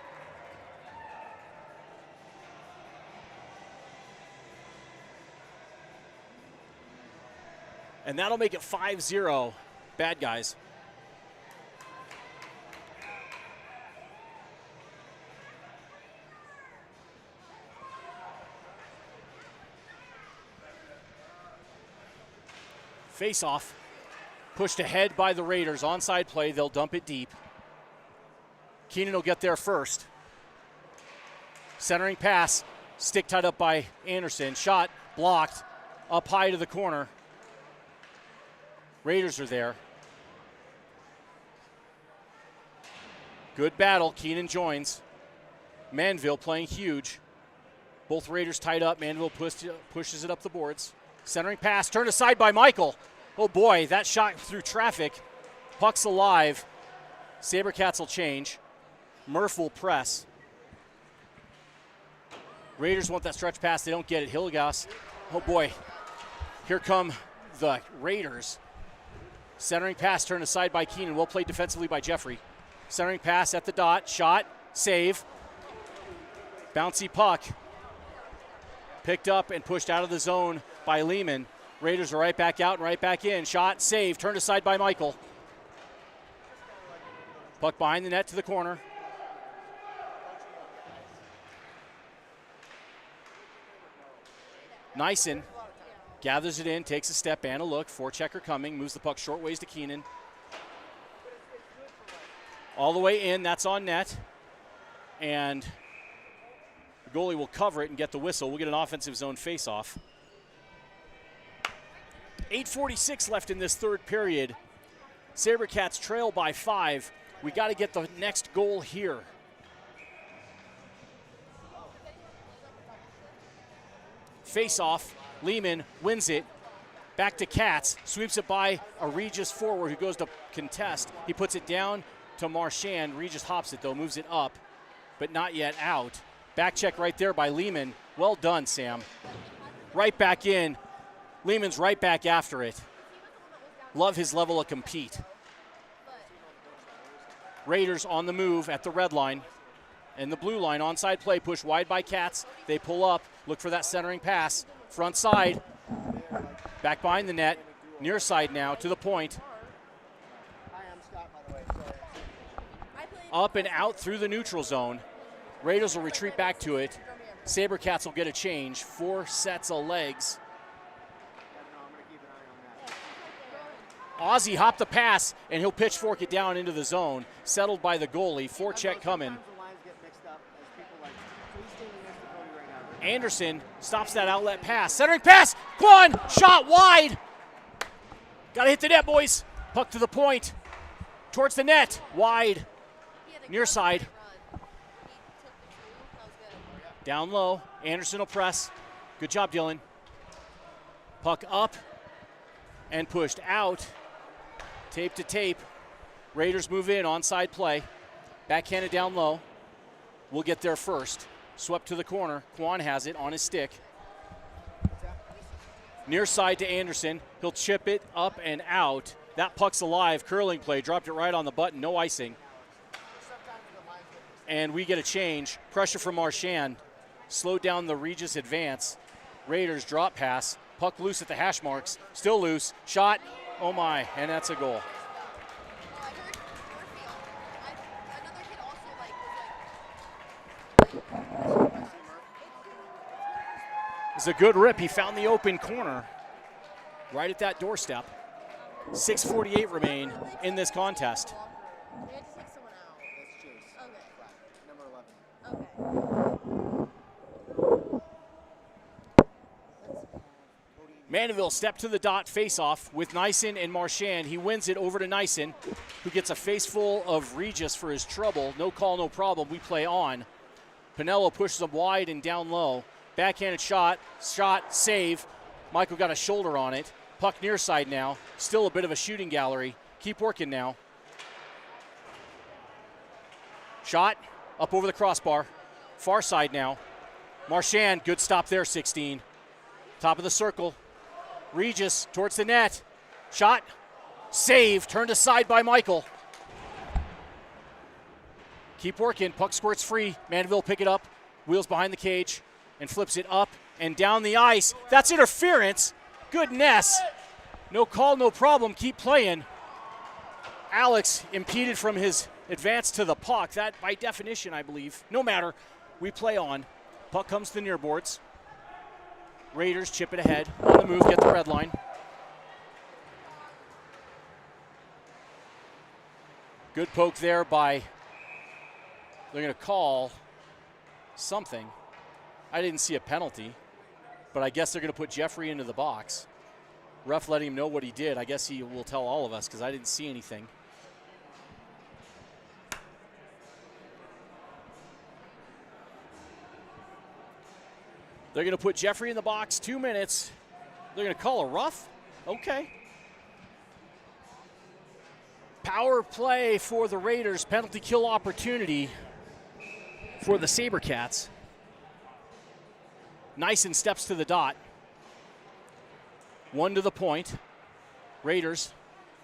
A: And that'll make it 5-0 Bad Guys. Face-off. Pushed ahead by the Raiders. Onside play. They'll dump it deep. Keenan will get there first. Centering pass. Stick tied up by Anderson. Shot blocked. Up high to the corner. Raiders are there. Good battle. Keenan joins. Manville playing huge. Both Raiders tied up. Manville pushes it up the boards. Centering pass. Turned aside by Michael. Oh boy, that shot through traffic. Puck's alive. Sabercats will change. Murph will press. Raiders want that stretch pass. They don't get it. Hilligas. Oh boy. Here come the Raiders. Centering pass turned aside by Keenan. Well played defensively by Jeffrey. Centering pass at the dot. Shot. Save. Bouncy puck. Picked up and pushed out of the zone by Lehman. Raiders are right back out and right back in. Shot, save, turned aside by Michael. Puck behind the net to the corner. Nyson gathers it in, takes a step and a look. Forechecker coming, moves the puck short ways to Keenan. All the way in, that's on net. And the goalie will cover it and get the whistle. We'll get an offensive zone face-off. 8:46 left in this third period. Sabercats trail by 5. We got to get the next goal here. Face-off, Lehman wins it. Back to Katz, sweeps it by a Regis forward who goes to contest. He puts it down to Marchand. Regis hops it though, moves it up, but not yet out. Back check right there by Lehman. Well done, Sam. Right back in. Lehman's right back after it. Love his level of compete. Raiders on the move at the red line and the blue line. Onside play, push wide by Katz. They pull up, look for that centering pass. Front side, back behind the net. Near side now to the point. Up and out through the neutral zone. Raiders will retreat back to it. Sabercats will get a change. 4 sets of legs. Ozzie hopped the pass, and he'll pitchfork it down into the zone. Settled by the goalie. Forecheck coming. Anderson stops that outlet pass. Centering pass. Quan, shot wide. Got to hit the net, boys. Puck to the point. Towards the net. Wide. Near side. Down low. Anderson will press. Good job, Dylan. Puck up and pushed out. Tape to tape. Raiders move in, onside play. Backhanded down low. We'll get there first. Swept to the corner. Quan has it on his stick. Near side to Anderson. He'll chip it up and out. That puck's alive. Curling play. Dropped it right on the button. No icing. And we get a change. Pressure from Marchand. Slowed down the Regis advance. Raiders drop pass. Puck loose at the hash marks. Still loose. Shot. Oh my. And that's a goal. It's a good rip. He found the open corner right at that doorstep. 6:48 remain in this contest. Mandeville stepped to the dot face-off with Nyson and Marchand. He wins it over to Nyson, who gets a face full of Regis for his trouble. No call, no problem. We play on. Pinello pushes him wide and down low. Backhanded shot, save. Michael got a shoulder on it. Puck near side now. Still a bit of a shooting gallery. Keep working now. Shot, up over the crossbar. Far side now. Marchand, good stop there, 16. Top of the circle. Regis towards the net. Shot, save, turned aside by Michael. Keep working, puck squirts free. Mandeville pick it up, wheels behind the cage, and flips it up and down the ice. That's interference. Goodness. No call, no problem. Keep playing. Alex impeded from his advance to the puck. That, by definition, I believe. No matter. We play on. Puck comes to the near boards. Raiders chip it ahead. On the move, get the red line. Good poke there by, they're going to call something. I didn't see a penalty, but I guess they're going to put Jeffrey into the box. Ref letting him know what he did. I guess he will tell all of us because I didn't see anything. They're going to put Jeffrey in the box, 2 minutes. They're going to call a rough? Okay. Power play for the Raiders, penalty kill opportunity for the Sabercats. Nyson steps to the dot. 1 to the point. Raiders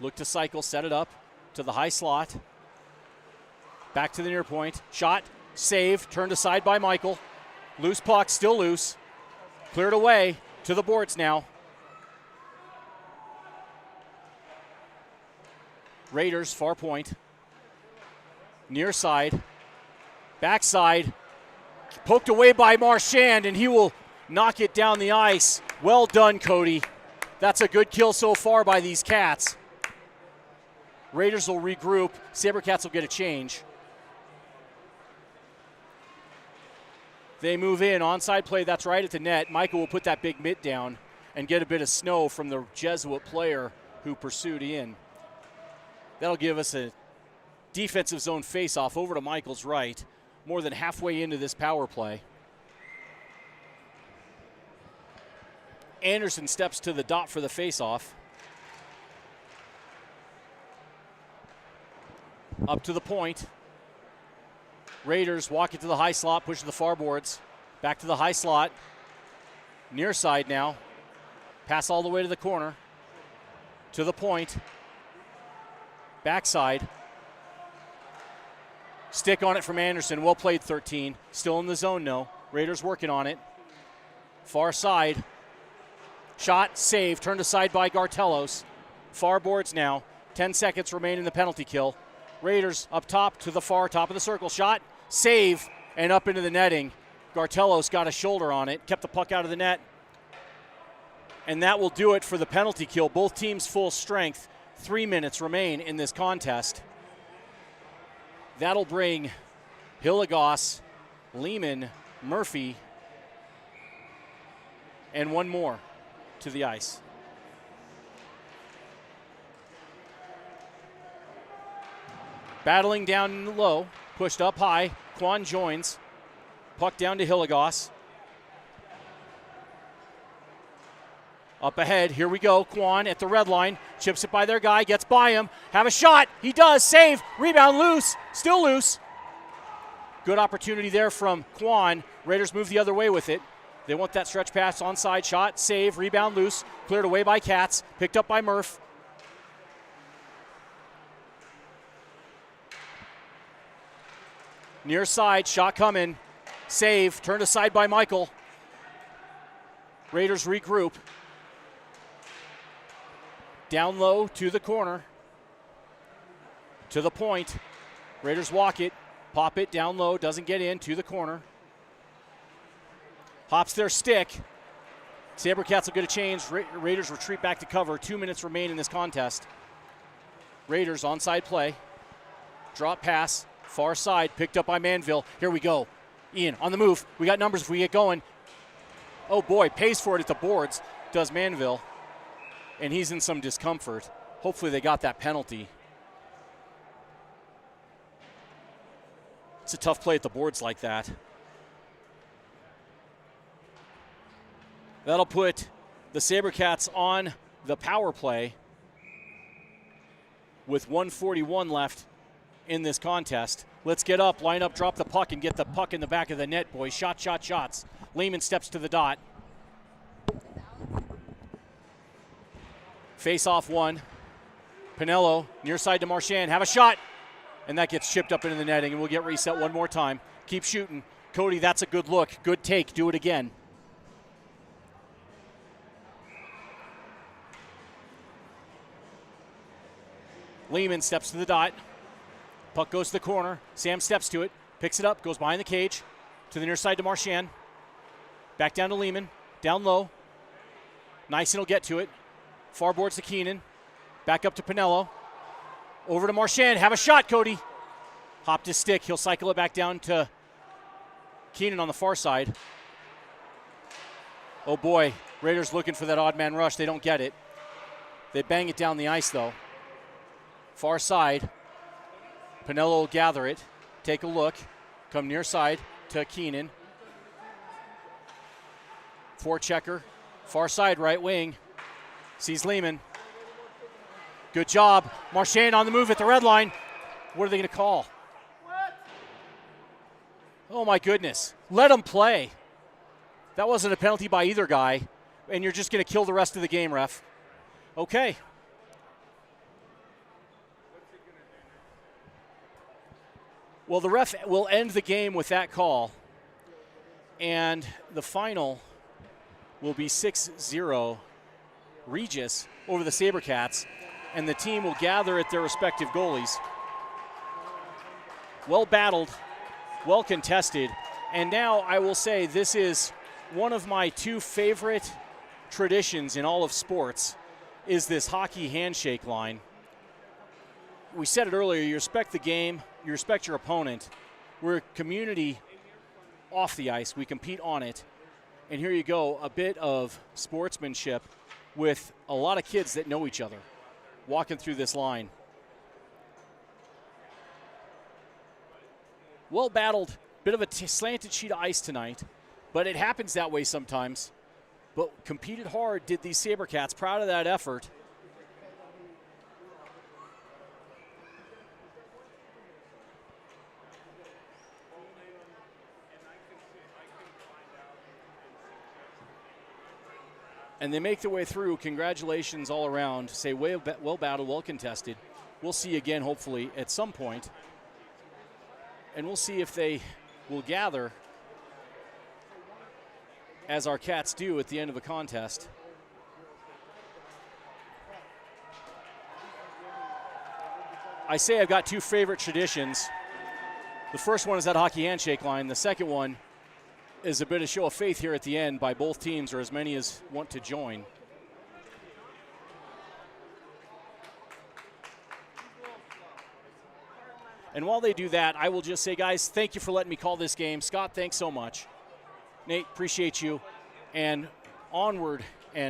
A: look to cycle, set it up to the high slot. Back to the near point. Shot, save, turned aside by Michael. Loose puck, still loose. Cleared away to the boards now. Raiders, far point. Near side. Backside. Poked away by Marchand, and he will knock it down the ice. Well done, Cody. That's a good kill so far by these Cats. Raiders will regroup. Sabercats will get a change. They move in. Onside play, that's right at the net. Michael will put that big mitt down and get a bit of snow from the Jesuit player who pursued in. That'll give us a defensive zone faceoff over to Michael's right, more than halfway into this power play. Anderson steps to the dot for the faceoff. Up to the point. Raiders walk it to the high slot, push to the far boards. Back to the high slot. Near side now. Pass all the way to the corner. To the point. Backside. Stick on it from Anderson. Well played, 13. Still in the zone, no. Raiders working on it. Far side. Shot, save, turned aside by Gartelos. Far boards now. 10 seconds remain in the penalty kill. Raiders up top to the far top of the circle. Shot, save, and up into the netting. Gartelos got a shoulder on it, kept the puck out of the net. And that will do it for the penalty kill. Both teams full strength. 3 minutes remain in this contest. That'll bring Hilligoss, Lehman, Murphy, and one more to the ice. Battling down low, pushed up high. Quan joins. Puck down to Hilligoss. Up ahead, here we go. Quan at the red line. Chips it by their guy, gets by him. Have a shot. He does. Save. Rebound loose. Still loose. Good opportunity there from Quan. Raiders move the other way with it. They want that stretch pass, onside shot. Save. Rebound loose. Cleared away by Cats. Picked up by Murph. Near side, shot coming. Save, turned aside by Michael. Raiders regroup. Down low to the corner. To the point. Raiders walk it. Pop it down low, doesn't get in, to the corner. Hops their stick. Sabercats will get a change. Raiders retreat back to cover. 2 minutes remain in this contest. Raiders onside play. Drop pass. Far side, picked up by Manville. Here we go. Ian on the move. We got numbers if we get going. Oh boy, pays for it at the boards, does Manville. And he's in some discomfort. Hopefully they got that penalty. It's a tough play at the boards like that. That'll put the Sabercats on the power play with 1:41 left in this contest. Let's get up, line up, drop the puck, and get the puck in the back of the net, boys. Shots. Lehman steps to the dot. Face off one. Pinello, near side to Marchand. Have a shot. And that gets chipped up into the netting, and we'll get reset one more time. Keep shooting. Cody, that's a good look. Good take. Do it again. Lehman steps to the dot. Puck goes to the corner. Sam steps to it, picks it up, goes behind the cage, to the near side to Marchand. Back down to Lehman, down low. Nyson will get to it. Far boards to Keenan. Back up to Pinello. Over to Marchand. Have a shot, Cody. Hopped his stick. He'll cycle it back down to Keenan on the far side. Oh boy, Raiders looking for that odd man rush. They don't get it. They bang it down the ice though. Far side. Pinello will gather it, take a look, come near side to Keenan. Forechecker, far side, right wing. Sees Lehman. Good job. Marchand on the move at the red line. What are they going to call? Oh my goodness. Let them play. That wasn't a penalty by either guy, and you're just going to kill the rest of the game, ref. Okay. Well, the ref will end the game with that call, and the final will be 6-0 Regis over the Sabercats. and the team will gather at their respective goalies. Well battled, well contested, and now I will say this is one of my two favorite traditions in all of sports is this hockey handshake line. We said it earlier, you respect the game, you respect your opponent. We're a community off the ice, we compete on it. And here you go, a bit of sportsmanship with a lot of kids that know each other walking through this line. Well battled, bit of a slanted sheet of ice tonight, but it happens that way sometimes. But competed hard, did these Sabercats, proud of that effort. And they make their way through. Congratulations all around. Say well battled, well contested. We'll see you again, hopefully, at some point. And we'll see if they will gather, as our Cats do at the end of a contest. I say I've got two favorite traditions. The first one is that hockey handshake line. The second one is a bit of show of faith here at the end by both teams, or as many as want to join. And while they do that, I will just say, guys, thank you for letting me call this game. Scott, thanks so much. Nate, appreciate you. And onward